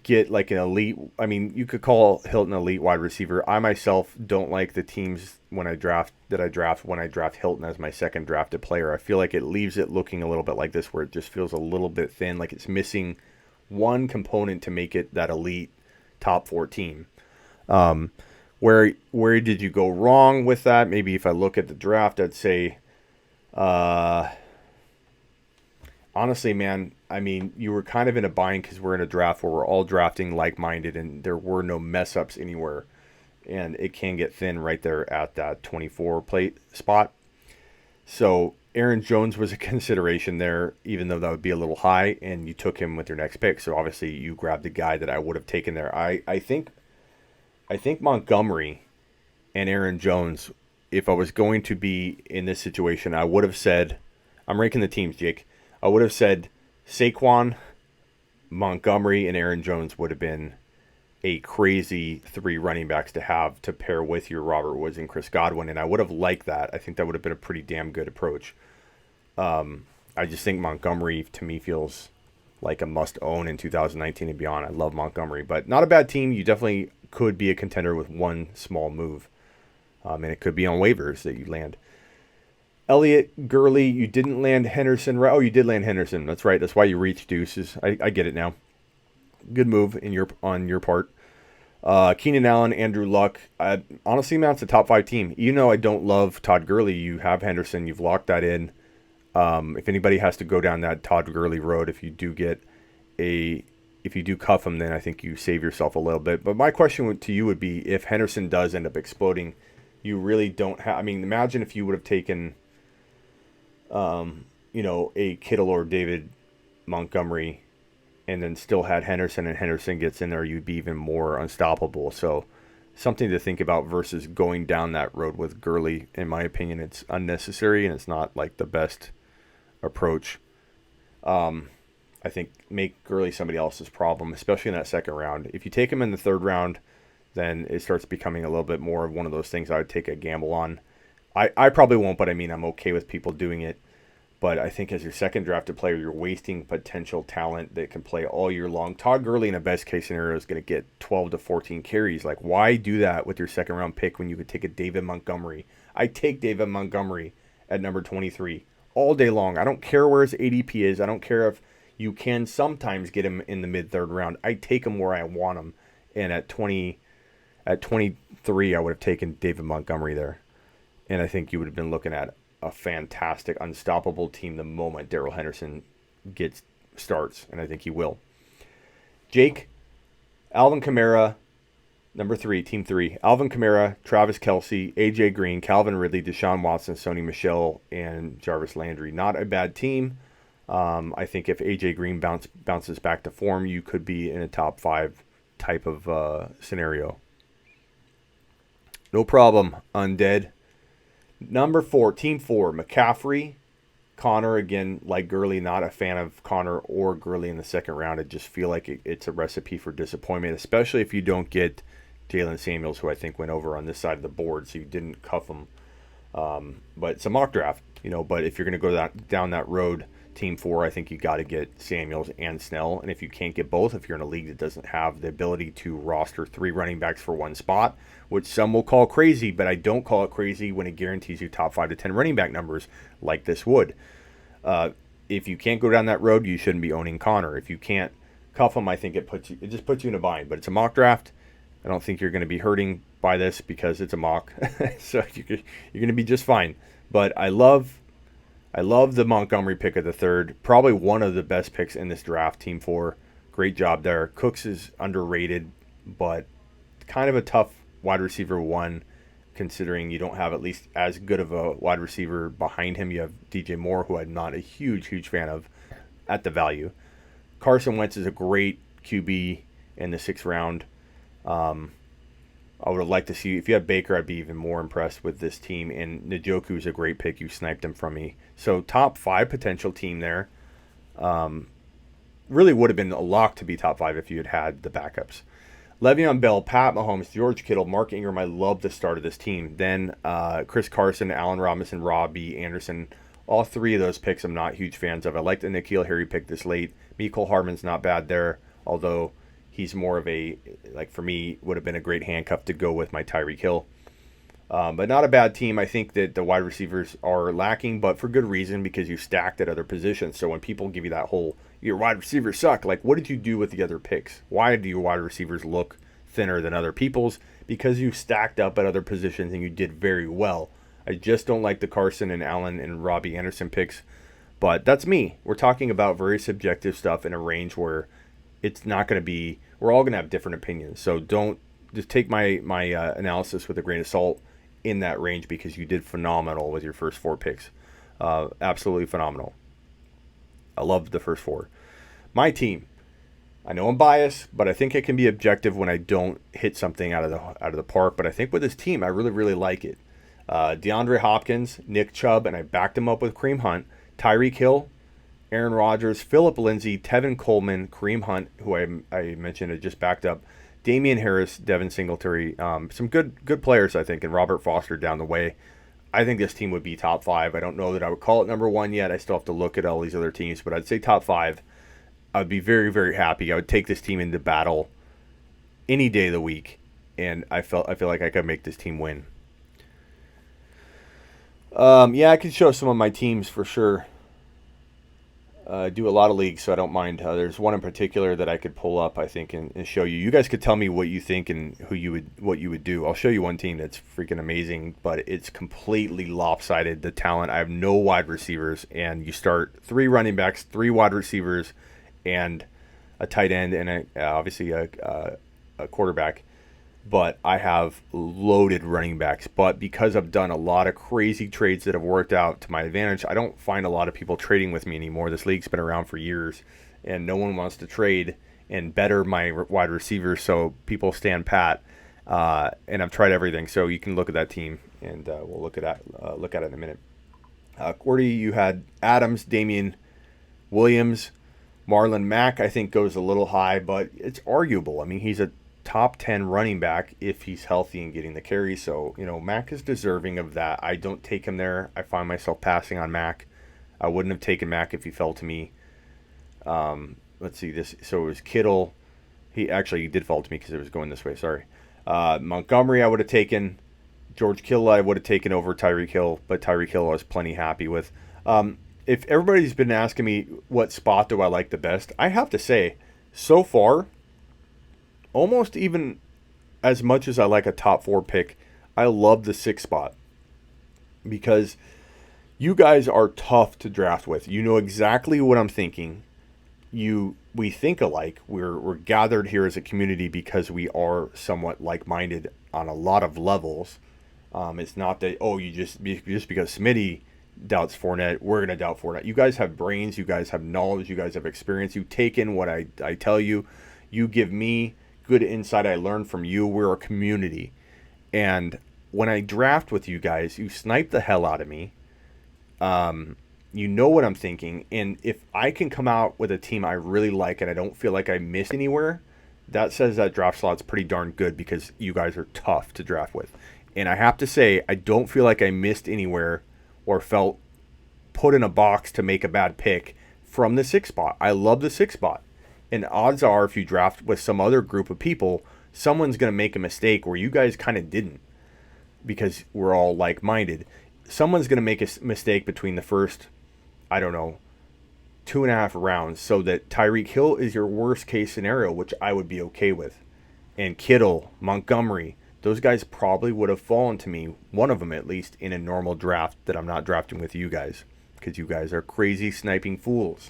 get like an elite, I mean, you could call Hilton an elite wide receiver. I myself don't like the teams when I draft Hilton as my second drafted player. I feel like it leaves it looking a little bit like this, where it just feels a little bit thin, like it's missing one component to make it that elite top 4 team. Where did you go wrong with that? Maybe if I look at the draft, I'd say, honestly, man, I mean, you were kind of in a bind because we're in a draft where we're all drafting like-minded, and there were no mess-ups anywhere. And it can get thin right there at that 24 plate spot. So Aaron Jones was a consideration there, even though that would be a little high, and you took him with your next pick. So obviously you grabbed the guy that I would have taken there. I think Montgomery and Aaron Jones, if I was going to be in this situation, I would have said, I'm ranking the teams, Jake. I would have said Saquon, Montgomery, and Aaron Jones would have been a crazy 3 running backs to have to pair with your Robert Woods and Chris Godwin, and I would have liked that. I think that would have been a pretty damn good approach. I just think Montgomery, to me, feels like a must-own in 2019 and beyond. I love Montgomery, but not a bad team. You definitely could be a contender with one small move, and it could be on waivers that you land. Elliott, Gurley, you didn't land Henderson. Oh, you did land Henderson. That's right. That's why you reached deuces. I get it now. Good move on your part. Keenan Allen, Andrew Luck. Honestly, man, it's a top 5 team. I don't love Todd Gurley. You have Henderson. You've locked that in. If anybody has to go down that Todd Gurley road, if you do cuff him, then I think you save yourself a little bit. But my question to you would be, if Henderson does end up exploding, you really don't have. I mean, imagine if you would have taken a Kittle or David Montgomery and then still had Henderson, and Henderson gets in there, you'd be even more unstoppable. So something to think about versus going down that road with Gurley. In my opinion, it's unnecessary, and it's not like the best approach. I think make Gurley somebody else's problem, especially in that second round. If you take him in the third round, then it starts becoming a little bit more of one of those things I would take a gamble on. I probably won't, but I mean, I'm okay with people doing it. But I think as your second drafted player, you're wasting potential talent that can play all year long. Todd Gurley, in a best-case scenario, is going to get 12 to 14 carries. Like, why do that with your second-round pick when you could take a David Montgomery? I take David Montgomery at number 23 all day long. I don't care where his ADP is. I don't care if you can sometimes get him in the mid-third round. I take him where I want him. And at 23, I would have taken David Montgomery there. And I think you would have been looking at a fantastic, unstoppable team the moment Darrell Henderson starts, and I think he will. Jake, Alvin Kamara, number 3, team 3. Alvin Kamara, Travis Kelce, A.J. Green, Calvin Ridley, Deshaun Watson, Sony Michel, and Jarvis Landry. Not a bad team. I think if A.J. Green bounces back to form, you could be in a top 5 type of scenario. No problem, Undead. Number 4, team 4, McCaffrey, Connor. Again, like Gurley, not a fan of Connor or Gurley in the second round. I just feel like it's a recipe for disappointment, especially if you don't get Jalen Samuels, who I think went over on this side of the board, so you didn't cuff him. But it's a mock draft, but if you're going to go down that road, team 4, I think you got to get Samuels and Snell. And if you can't get both, if you're in a league that doesn't have the ability to roster 3 running backs for one spot, which some will call crazy, but I don't call it crazy when it guarantees you top 5 to 10 running back numbers like this would. If you can't go down that road, you shouldn't be owning Connor. If you can't cuff them, I think it just puts you in a bind. But it's a mock draft. I don't think you're going to be hurting by this because it's a mock, so you're going to be just fine. But I love the Montgomery pick of the third. Probably one of the best picks in this draft. Team 4, great job there. Cooks is underrated, but kind of a tough wide receiver 1, considering you don't have at least as good of a wide receiver behind him. You have DJ Moore, who I'm not a huge fan of at the value. Carson Wentz is a great QB in the 6th round. I would have liked to see, if you had Baker, I'd be even more impressed with this team. And Njoku is a great pick. You sniped him from me. So top 5 potential team there. Really would have been a lock to be top 5 if you had the backups. LeVeon Bell, Pat Mahomes, George Kittle, Mark Ingram. I love the start of this team. Then Chris Carson, Allen Robinson, Robbie Anderson. All 3 of those picks I'm not huge fans of. I like the N'Keal Harry pick this late. Mecole Hardman's not bad there, although he's more of a, like for me, would have been a great handcuff to go with my Tyreek Hill. But not a bad team. I think that the wide receivers are lacking, but for good reason, because you stacked at other positions. So when people give you that whole, your wide receivers suck, like what did you do with the other picks? Why do your wide receivers look thinner than other people's? Because you stacked up at other positions and you did very well. I just don't like the Carson and Allen and Robbie Anderson picks. But that's me. We're talking about very subjective stuff in a range where it's not going to be, we're all going to have different opinions. So don't just take my analysis with a grain of salt in that range, because you did phenomenal with your first 4 picks. Absolutely phenomenal. I loved the first 4. My team, I know I'm biased, but I think it can be objective when I don't hit something out of the park. But I think with this team, I really like it. DeAndre Hopkins, Nick Chubb, and I backed him up with Kareem Hunt, Tyreek Hill, Aaron Rodgers, Phillip Lindsay, Tevin Coleman, Kareem Hunt, who I mentioned I just backed up, Damien Harris, Devin Singletary, some good players, I think, and Robert Foster down the way. I think this team would be top 5. I don't know that I would call it number 1 yet. I still have to look at all these other teams, but I'd say top 5. I'd be very happy. I would take this team into battle any day of the week, and I feel like I could make this team win. Yeah, I can show some of my teams for sure. I do a lot of leagues, so I don't mind. There's one in particular that I could pull up, I think, and show you. You guys could tell me what you think and what you would do. I'll show you one team that's freaking amazing, but it's completely lopsided, the talent. I have no wide receivers, and you start 3 running backs, 3 wide receivers, and a tight end, and obviously a quarterback. But I have loaded running backs. But because I've done a lot of crazy trades that have worked out to my advantage, I don't find a lot of people trading with me anymore. This league's been around for years, and no one wants to trade and better my wide receivers, so people stand pat. And I've tried everything. So you can look at that team, and we'll look at it in a minute. Cordy, you had Adams, Damien Williams, Marlon Mack. I think goes a little high, but it's arguable. I mean, he's a top 10 running back if he's healthy and getting the carry. So, Mack is deserving of that. I don't take him there. I find myself passing on Mack. I wouldn't have taken Mack if he fell to me. Let's see this. So it was Kittle. He did fall to me because it was going this way. Sorry. Montgomery I would have taken. George Kittle I would have taken over Tyreek Hill, but Tyreek Hill I was plenty happy with. If everybody's been asking me what spot do I like the best, I have to say, so far, almost even as much as I like a top 4 pick, I love the 6th spot, because you guys are tough to draft with. You know exactly what I'm thinking. We think alike. We're gathered here as a community because we are somewhat like-minded on a lot of levels. It's not that, you just because Smitty doubts Fournette, we're going to doubt Fournette. You guys have brains. You guys have knowledge. You guys have experience. You take in what I tell you. You give me good insight. I learn from you. We're a community. And when I draft with you guys, you snipe the hell out of me. You know what I'm thinking. And if I can come out with a team I really like and I don't feel like I missed anywhere, that says that draft slot's pretty darn good, because you guys are tough to draft with. And I have to say, I don't feel like I missed anywhere or felt put in a box to make a bad pick from the 6th spot. I love the 6th spot. And odds are, if you draft with some other group of people, someone's going to make a mistake where you guys kind of didn't, because we're all like-minded. Someone's going to make a mistake between the first, 2.5 rounds, so that Tyreek Hill is your worst case scenario, which I would be okay with. And Kittle, Montgomery, those guys probably would have fallen to me, one of them at least, in a normal draft that I'm not drafting with you guys, because you guys are crazy sniping fools.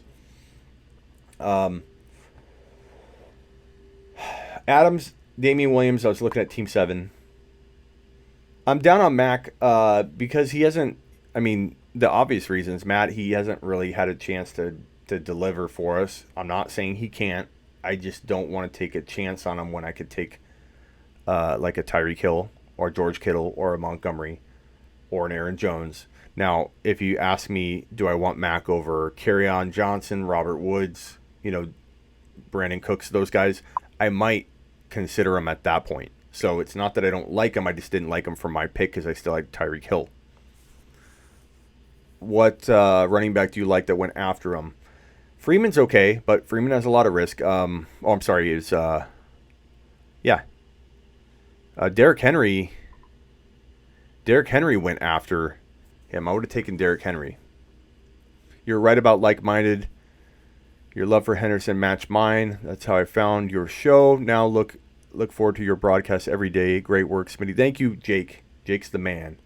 Adams, Damien Williams, I was looking at Team 7. I'm down on Mac because he hasn't, the obvious reasons, Matt, he hasn't really had a chance to deliver for us. I'm not saying he can't. I just don't want to take a chance on him when I could take like a Tyreek Hill or George Kittle or a Montgomery or an Aaron Jones. Now, if you ask me, do I want Mac over Kerryon Johnson, Robert Woods, Brandon Cooks, those guys, I might consider him at that point. So it's not that I don't like him. I just didn't like him for my pick because I still like Tyreek Hill. What running back do you like that went after him? Freeman's okay, but Freeman has a lot of risk. Derrick Henry. Derrick Henry went after him. I would have taken Derrick Henry. You're right about like-minded. Your love for Henderson matched mine. That's how I found your show. Now look forward to your broadcast every day. Great work, Smitty. Thank you, Jake. Jake's the man.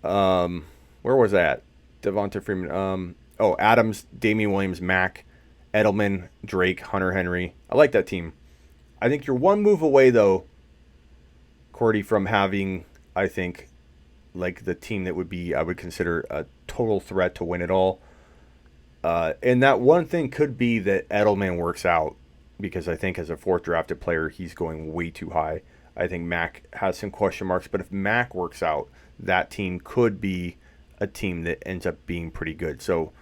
Where was that? Devonta Freeman. Adams, Damien Williams, Mac, Edelman, Drake, Hunter Henry. I like that team. I think you're one move away, though, Cordy, from having, I think, like the team that I would consider a total threat to win it all. And that one thing could be that Edelman works out, because I think as a fourth drafted player, he's going way too high. I think Mac has some question marks, but if Mac works out, that team could be a team that ends up being pretty good. So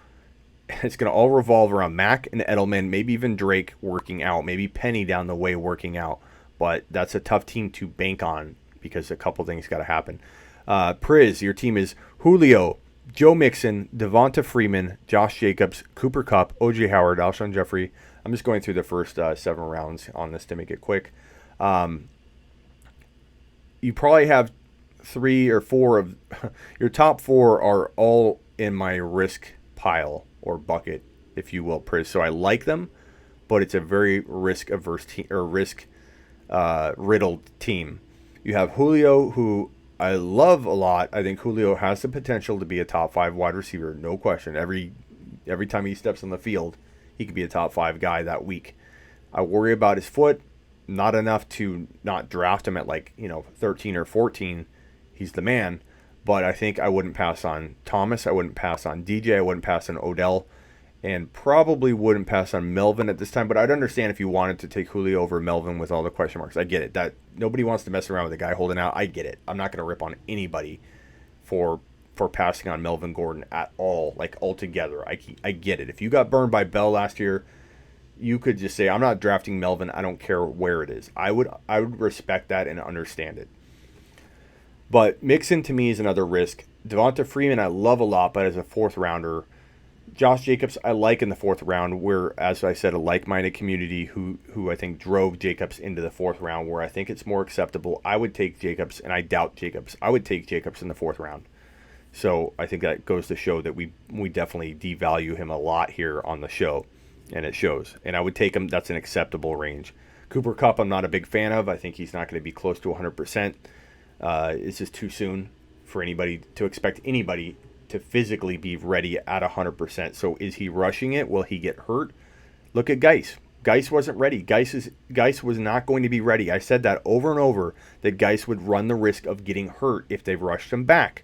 it's going to all revolve around Mac and Edelman, maybe even Drake working out, maybe Penny down the way working out. But that's a tough team to bank on because a couple things got to happen. Priz, your team is Julio, Joe Mixon, Devonta Freeman, Josh Jacobs, Cooper Kupp, O.J. Howard, Alshon Jeffrey. I'm just going through the first 7 rounds on this to make it quick. You probably have 3 or 4 of your top 4 are all in my risk pile or bucket, if you will, Priz. So I like them, but it's a very risk-averse team or riddled team. You have Julio, who I love a lot. I think Julio has the potential to be a top 5 wide receiver, no question. Every time he steps on the field, he could be a top 5 guy that week. I worry about his foot, not enough to not draft him at 13 or 14. He's the man, but I think I wouldn't pass on Thomas. I wouldn't pass on DJ. I wouldn't pass on Odell, and probably wouldn't pass on Melvin at this time. But I'd understand if you wanted to take Julio over Melvin with all the question marks. I get it. That nobody wants to mess around with a guy holding out. I get it. I'm not going to rip on anybody for passing on Melvin Gordon at all, altogether. I get it. If you got burned by Bell last year, you could just say, I'm not drafting Melvin. I don't care where it is. I would respect that and understand it. But Mixon, to me, is another risk. Devonta Freeman, I love a lot, but as a 4th rounder. Josh Jacobs, I like in the 4th round. We're, as I said, a like-minded community who I think drove Jacobs into the 4th round, where I think it's more acceptable. I would take Jacobs, and I doubt Jacobs. I would take Jacobs in the 4th round. So I think that goes to show that we definitely devalue him a lot here on the show, and it shows. And I would take him. That's an acceptable range. Cooper Kupp, I'm not a big fan of. I think he's not going to be close to 100%. It's just too soon for anybody to expect anybody to physically be ready at 100%. So is he rushing it? Will he get hurt? Look at Geis. Geis wasn't ready. Geis was not going to be ready. I said that over and over, that Geis would run the risk of getting hurt if they rushed him back.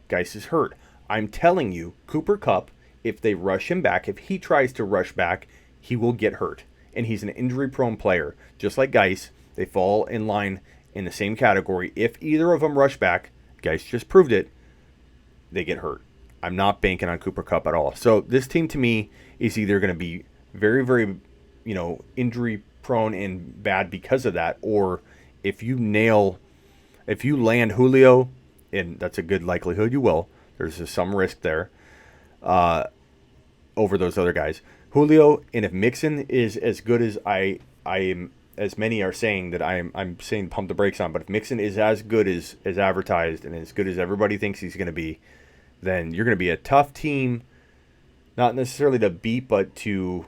Geis is hurt. I'm telling you, Cooper Kupp, if they rush him back, if he tries to rush back, he will get hurt. And he's an injury-prone player. Just like Geis, they fall in line in the same category. If either of them rush back, Geis just proved it, they get hurt. I'm not banking on Cooper Kupp at all. So this team, to me, is either going to be very, very, injury prone and bad because of that, or if you land Julio, and that's a good likelihood you will, there's just some risk there, over those other guys. Julio, and if Mixon is as good as I am, as many are saying that I'm saying pump the brakes on, but if Mixon is as good as advertised and as good as everybody thinks he's going to be, then you're going to be a tough team not necessarily to beat, but to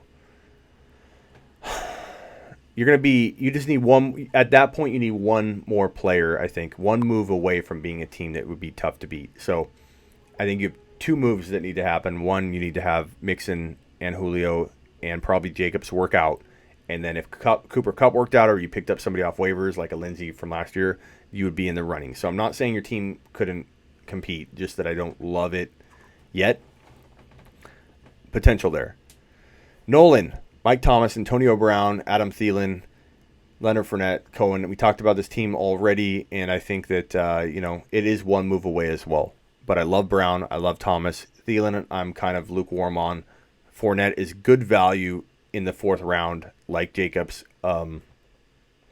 you just need one at that point. You need one more player, I think, one move away from being a team that would be tough to beat. So I think you have two moves that need to happen. One, you need to have Mixon and Julio and probably Jacobs work out. And then if Cooper Kupp worked out, or you picked up somebody off waivers like a Lindsay from last year, you would be in the running. So I'm not saying your team couldn't compete, just that I don't love it yet. Potential there. Nolan, Mike Thomas, Antonio Brown, Adam Thielen, Leonard Fournette, Cohen. We talked about this team already, and I think that it is one move away as well. But I love Brown. I love Thomas. Thielen, I'm kind of lukewarm on. Fournette is good value in the fourth round, like Jacobs,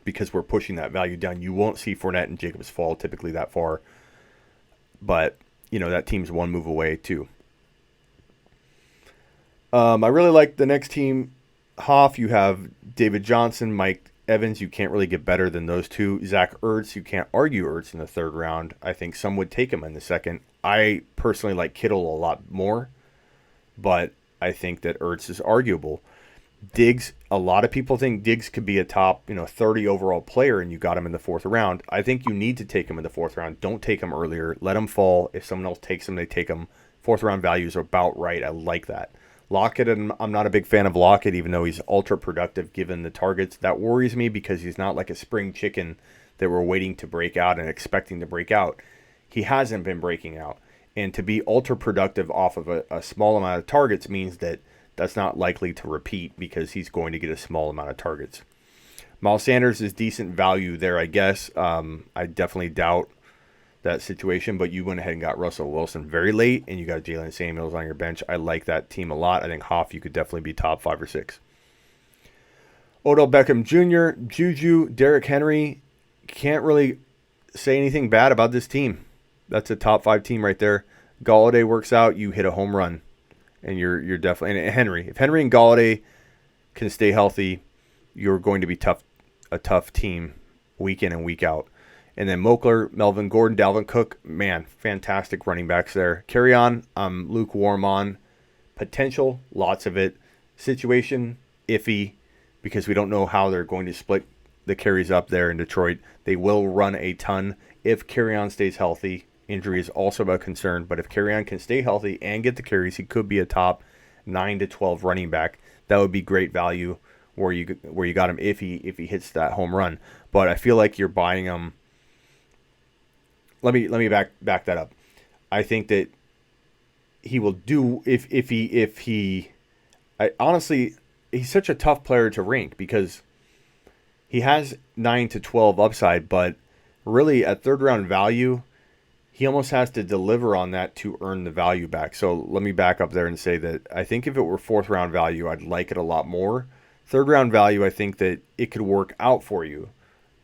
because we're pushing that value down. You won't see Fournette and Jacobs fall typically that far. But, that team's one move away too. I really like the next team. Hoff, you have David Johnson, Mike Evans. You can't really get better than those two. Zach Ertz, you can't argue Ertz in the third round. I think some would take him in the second. I personally like Kittle a lot more, but I think that Ertz is arguable. Diggs, a lot of people think Diggs could be a top 30 overall player, and you got him in the fourth round. I think you need to take him in the fourth round. Don't take him earlier. Let him fall. If someone else takes him, they take him. Fourth round values are about right. I like that. Lockett, and I'm not a big fan of Lockett, even though he's ultra productive given the targets. That worries me because he's not like a spring chicken that we're waiting to break out and expecting to break out. He hasn't been breaking out. And to be ultra productive off of a small amount of targets means that that's not likely to repeat because he's going to get a small amount of targets. Miles Sanders is decent value there, I guess. I definitely doubt that situation, but you went ahead and got Russell Wilson very late, and you got Jalen Samuels on your bench. I like that team a lot. I think Hoff, you could definitely be top 5 or 6. Odell Beckham Jr., JuJu, Derrick Henry. Can't really say anything bad about this team. That's a top 5 team right there. Galladay works out, you hit a home run, and you're definitely. And Henry, if Henry and Galladay can stay healthy, you're going to be a tough team week in and week out. And then Mokler, Melvin Gordon, Dalvin Cook, man, fantastic running backs there. Carry on, I'm lukewarm on. Potential, lots of it. Situation, iffy, because we don't know how they're going to split the carries up there in Detroit. They will run a ton if Carry-On stays healthy. Injury is also a concern, but if Carry-On can stay healthy and get the carries, he could be a top 9 to 12 running back. That would be great value where you got him if he hits that home run. But I feel like you're buying him. Let me back that up. I think that he will do if he. Honestly, he's such a tough player to rank because he has 9 to 12 upside, but really at third round value, he almost has to deliver on that to earn the value back. So let me back up there and say that I think if it were fourth round value, I'd like it a lot more. Third round value, I think that it could work out for you,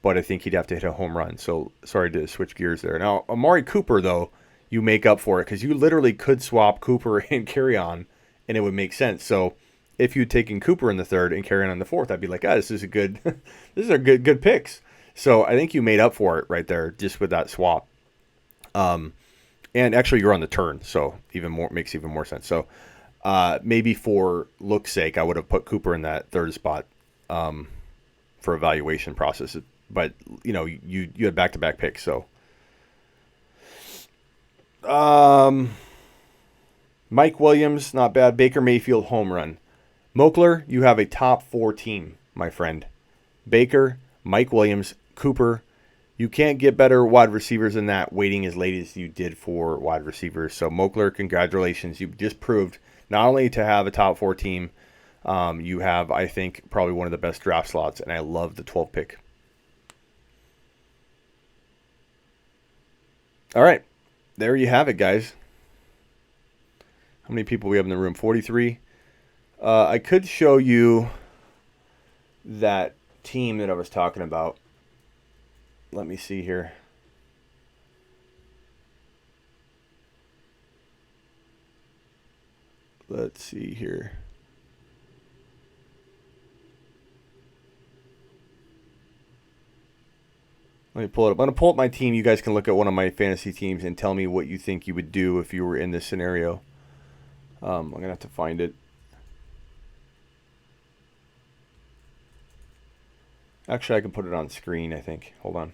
but I think he'd have to hit a home run. So sorry to switch gears there. Now, Amari Cooper, though, you make up for it because you literally could swap Cooper and Carry-On, and it would make sense. So if you'd taken Cooper in the third and Carry-On in the fourth, I'd be like, this is a good, these are good picks. So I think you made up for it right there just with that swap. And actually, you're on the turn, so makes even more sense. So maybe for look's sake, I would have put Cooper in that third spot for evaluation process. But you had back-to-back picks, so Mike Williams, not bad. Baker Mayfield, home run. Mokler, you have a top 4 team, my friend. Baker, Mike Williams, Cooper. You can't get better wide receivers than that, waiting as late as you did for wide receivers. So Mokler, congratulations. You just proved not only to have a top 4 team, you have, I think, probably one of the best draft slots, and I love the 12th pick. All right, there you have it, guys. How many people we have in the room? 43. I could show you that team that I was talking about. Let me see here. Let's see here. Let me pull it up. I'm going to pull up my team. You guys can look at one of my fantasy teams and tell me what you think you would do if you were in this scenario. I'm going to have to find it. Actually, I can put it on screen, I think. Hold on.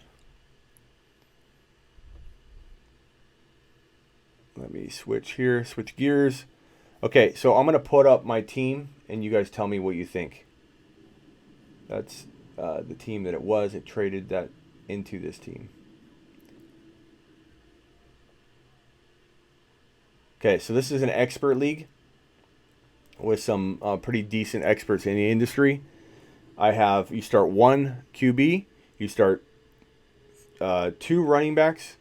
Let me switch here, switch gears. Okay, so I'm going to put up my team, and you guys tell me what you think. That's the team that it was. It traded that into this team. Okay, so this is an expert league with some pretty decent experts in the industry. You start 1 QB, you start 3 running backs,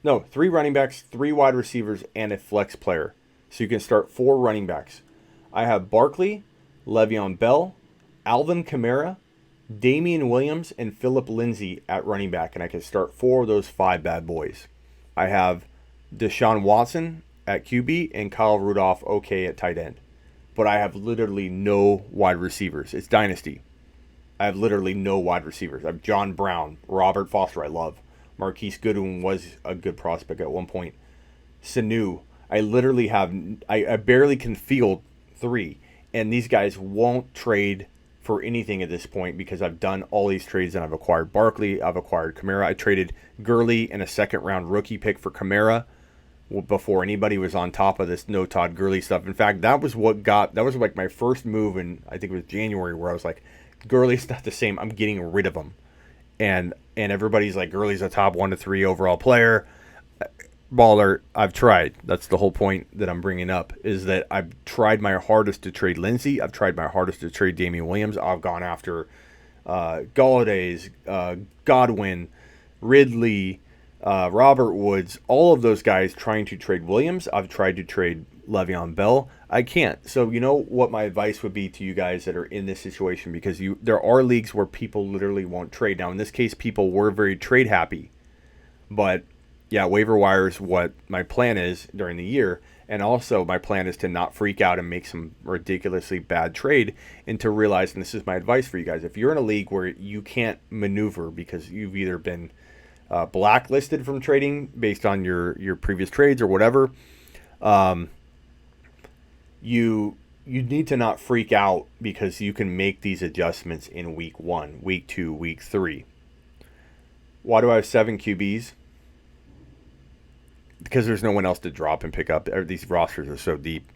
3 wide receivers, and a flex player. So you can start 4 running backs. I have Barkley, LeVeon Bell, Alvin Kamara, Damien Williams, and Phillip Lindsay at running back, and I can start 4 of those 5 bad boys. I have Deshaun Watson at QB and Kyle Rudolph at tight end. But I have literally no wide receivers. It's Dynasty. I have literally no wide receivers. I have John Brown, Robert Foster, I love. Marquise Goodwin was a good prospect at one point. Sanu. I barely can field 3. And these guys won't trade for anything at this point because I've done all these trades and I've acquired Barkley. I've acquired Kamara. I traded Gurley and a second-round rookie pick for Kamara before anybody was on top of this no Todd Gurley stuff. In fact, that was like my first move in, I think it was January, where I was like, Gurley's not the same. I'm getting rid of him. And everybody's like, Gurley's a top 1 to 3 overall player. Baller, I've tried. That's the whole point that I'm bringing up, is that I've tried my hardest to trade Lindsay. I've tried my hardest to trade Damien Williams. I've gone after Galladay's, Godwin, Ridley, Robert Woods, all of those guys trying to trade Williams. I've tried to trade Le'Veon Bell. I can't. So you know what my advice would be to you guys that are in this situation, because there are leagues where people literally won't trade. Now in this case, people were very trade happy, but yeah, waiver wire is what my plan is during the year. And also my plan is to not freak out and make some ridiculously bad trade, and to realize, and this is my advice for you guys, if you're in a league where you can't maneuver because you've either been blacklisted from trading based on your previous trades or whatever, you need to not freak out, because you can make these adjustments in week 1, week 2, week 3. Why do I have 7 QBs? Because there's no one else to drop and pick up. These rosters are so deep.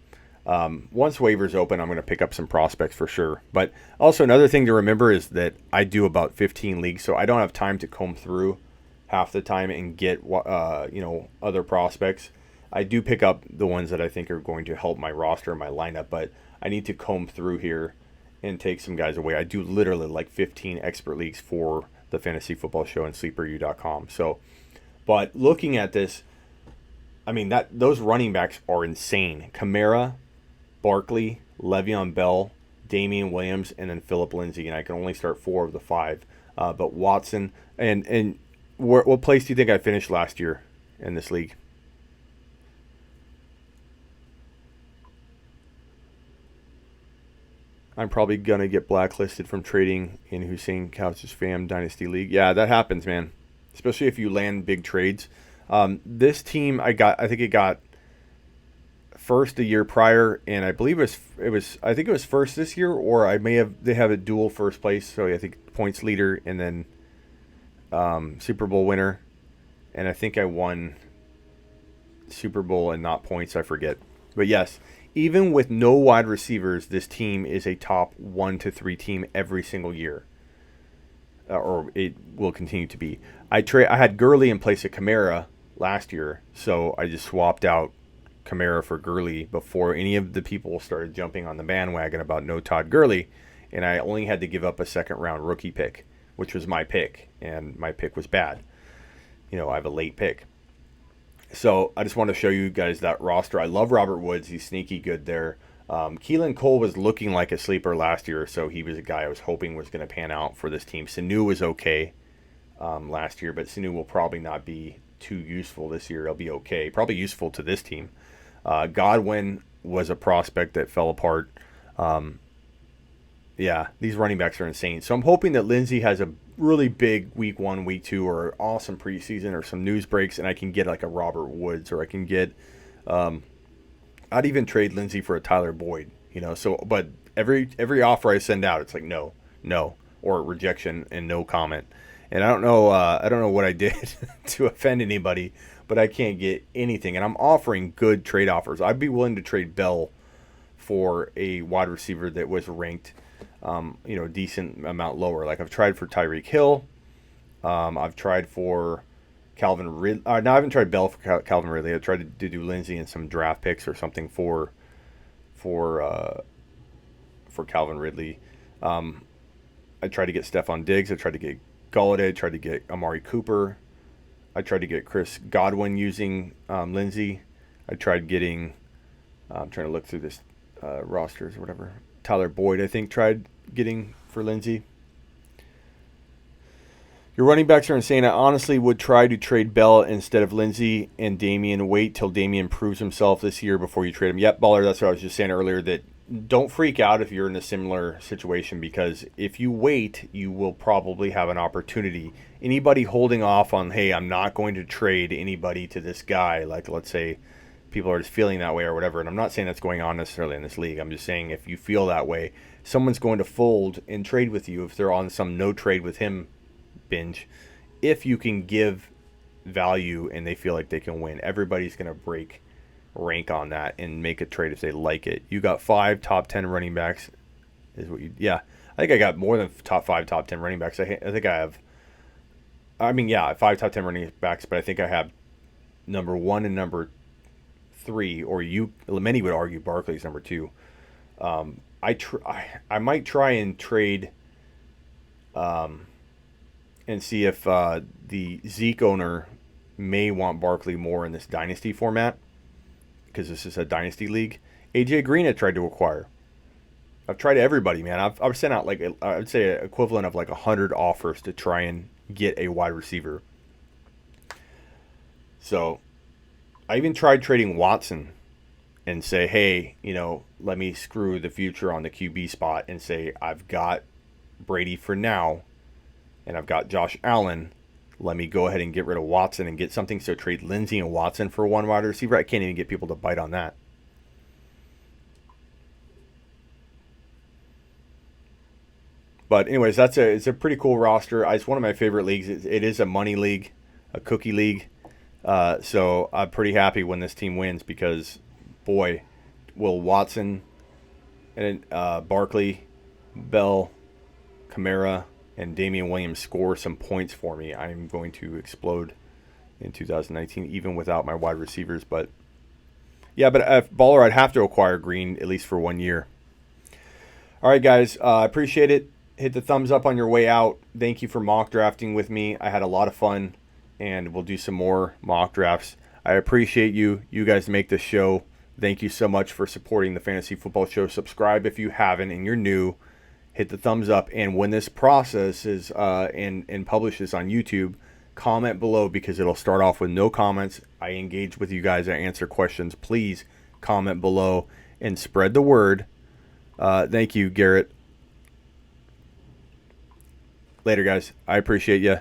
Once waivers open, I'm going to pick up some prospects for sure. But also another thing to remember is that I do about 15 leagues, so I don't have time to comb through half the time and get other prospects. I do pick up the ones that I think are going to help my roster and my lineup, but I need to comb through here and take some guys away. I do literally like 15 expert leagues for the Fantasy Football Show and SleeperU.com. So, but looking at this, I mean, those running backs are insane. Kamara, Barkley, Le'Veon Bell, Damien Williams, and then Phillip Lindsay, and I can only start 4 of the 5. But Watson, and what place do you think I finished last year in this league? I'm probably going to get blacklisted from trading in Hussein Couch's Fam Dynasty League. Yeah, that happens, man. Especially if you land big trades. This team, I think it got first the year prior, and I believe I think it was first this year, or they have a dual first place. So I think points leader and then Super Bowl winner, and I think I won Super Bowl and not points. I forget, but yes. Even with no wide receivers, this team is a top 1 to 3 team every single year, or it will continue to be. I had Gurley in place of Kamara last year, so I just swapped out Kamara for Gurley before any of the people started jumping on the bandwagon about no Todd Gurley, and I only had to give up a second-round rookie pick, which was my pick, and my pick was bad. I have a late pick. So I just want to show you guys that roster. I love Robert Woods. He's sneaky good there. Keelan Cole was looking like a sleeper last year, so he was a guy I was hoping was going to pan out for this team. Sanu was okay last year, but Sanu will probably not be too useful this year. He'll be okay. Probably useful to this team. Godwin was a prospect that fell apart. Yeah, these running backs are insane. So I'm hoping that Lindsay has a really big week 1, week 2, or awesome preseason, or some news breaks, and I can get like a Robert Woods, or I can get I'd even trade Lindsay for a Tyler Boyd, So, but every offer I send out, it's like no, no, or rejection and no comment. And I don't know what I did to offend anybody, but I can't get anything. And I'm offering good trade offers. I'd be willing to trade Bell for a wide receiver that was ranked, a decent amount lower. Like I've tried for Tyreek Hill. I've tried for Calvin Ridley. No, I haven't tried Bell for Calvin Ridley. I tried to do Lindsay and some draft picks or something for Calvin Ridley. I tried to get Stephon Diggs. I tried to get Galladay. I tried to get Amari Cooper. I tried to get Chris Godwin using Lindsay. I tried getting. I'm trying to look through this rosters or whatever. Tyler Boyd, I think, tried getting for Lindsay. Your running backs are insane. I honestly would try to trade Bell instead of Lindsay and Damien. Wait till Damien proves himself this year before you trade him. Yep, Baller, that's what I was just saying earlier, that don't freak out if you're in a similar situation, because if you wait, you will probably have an opportunity. Anybody holding off on, hey, I'm not going to trade anybody to this guy, like let's say people are just feeling that way or whatever, and I'm not saying that's going on necessarily in this league. I'm just saying if you feel that way, someone's going to fold and trade with you if they're on some no trade with him binge. If you can give value and they feel like they can win, everybody's going to break rank on that and make a trade if they like it. You got 5 top 10 running backs is what you, yeah, I think I got more than 5 top 10 running backs. I think I have, 5 top 10 running backs, but I think I have number 1 and number 3, or many would argue Barkley's number 2. I might try and trade and see if the Zeke owner may want Barkley more in this dynasty format, because this is a dynasty league. AJ Green I tried to acquire. I've tried everybody, man. I've sent out I would say an equivalent of 100 offers to try and get a wide receiver. So I even tried trading Watson and say, hey, let me screw the future on the QB spot and say I've got Brady for now, and I've got Josh Allen. Let me go ahead and get rid of Watson and get something. So trade Lindsay and Watson for one wide receiver. I can't even get people to bite on that. But anyways, it's a pretty cool roster. It's one of my favorite leagues. It is a money league, a cookie league. So I'm pretty happy when this team wins, because, boy, will Watson and Barkley, Bell, Kamara, and Damien Williams score some points for me, I'm going to explode in 2019, even without my wide receivers. But yeah, but Baller, I'd have to acquire Green at least for 1 year. All right, guys, I appreciate it. Hit the thumbs up on your way out. Thank you for mock drafting with me. I had a lot of fun, and we'll do some more mock drafts. I appreciate you. You guys make this show. Thank you so much for supporting the Fantasy Football Show. Subscribe if you haven't and you're new. Hit the thumbs up, and when this process is and publishes on YouTube, comment below, because it'll start off with no comments. I engage with you guys. I answer questions. Please comment below and spread the word. Thank you, Garrett. Later, guys. I appreciate you.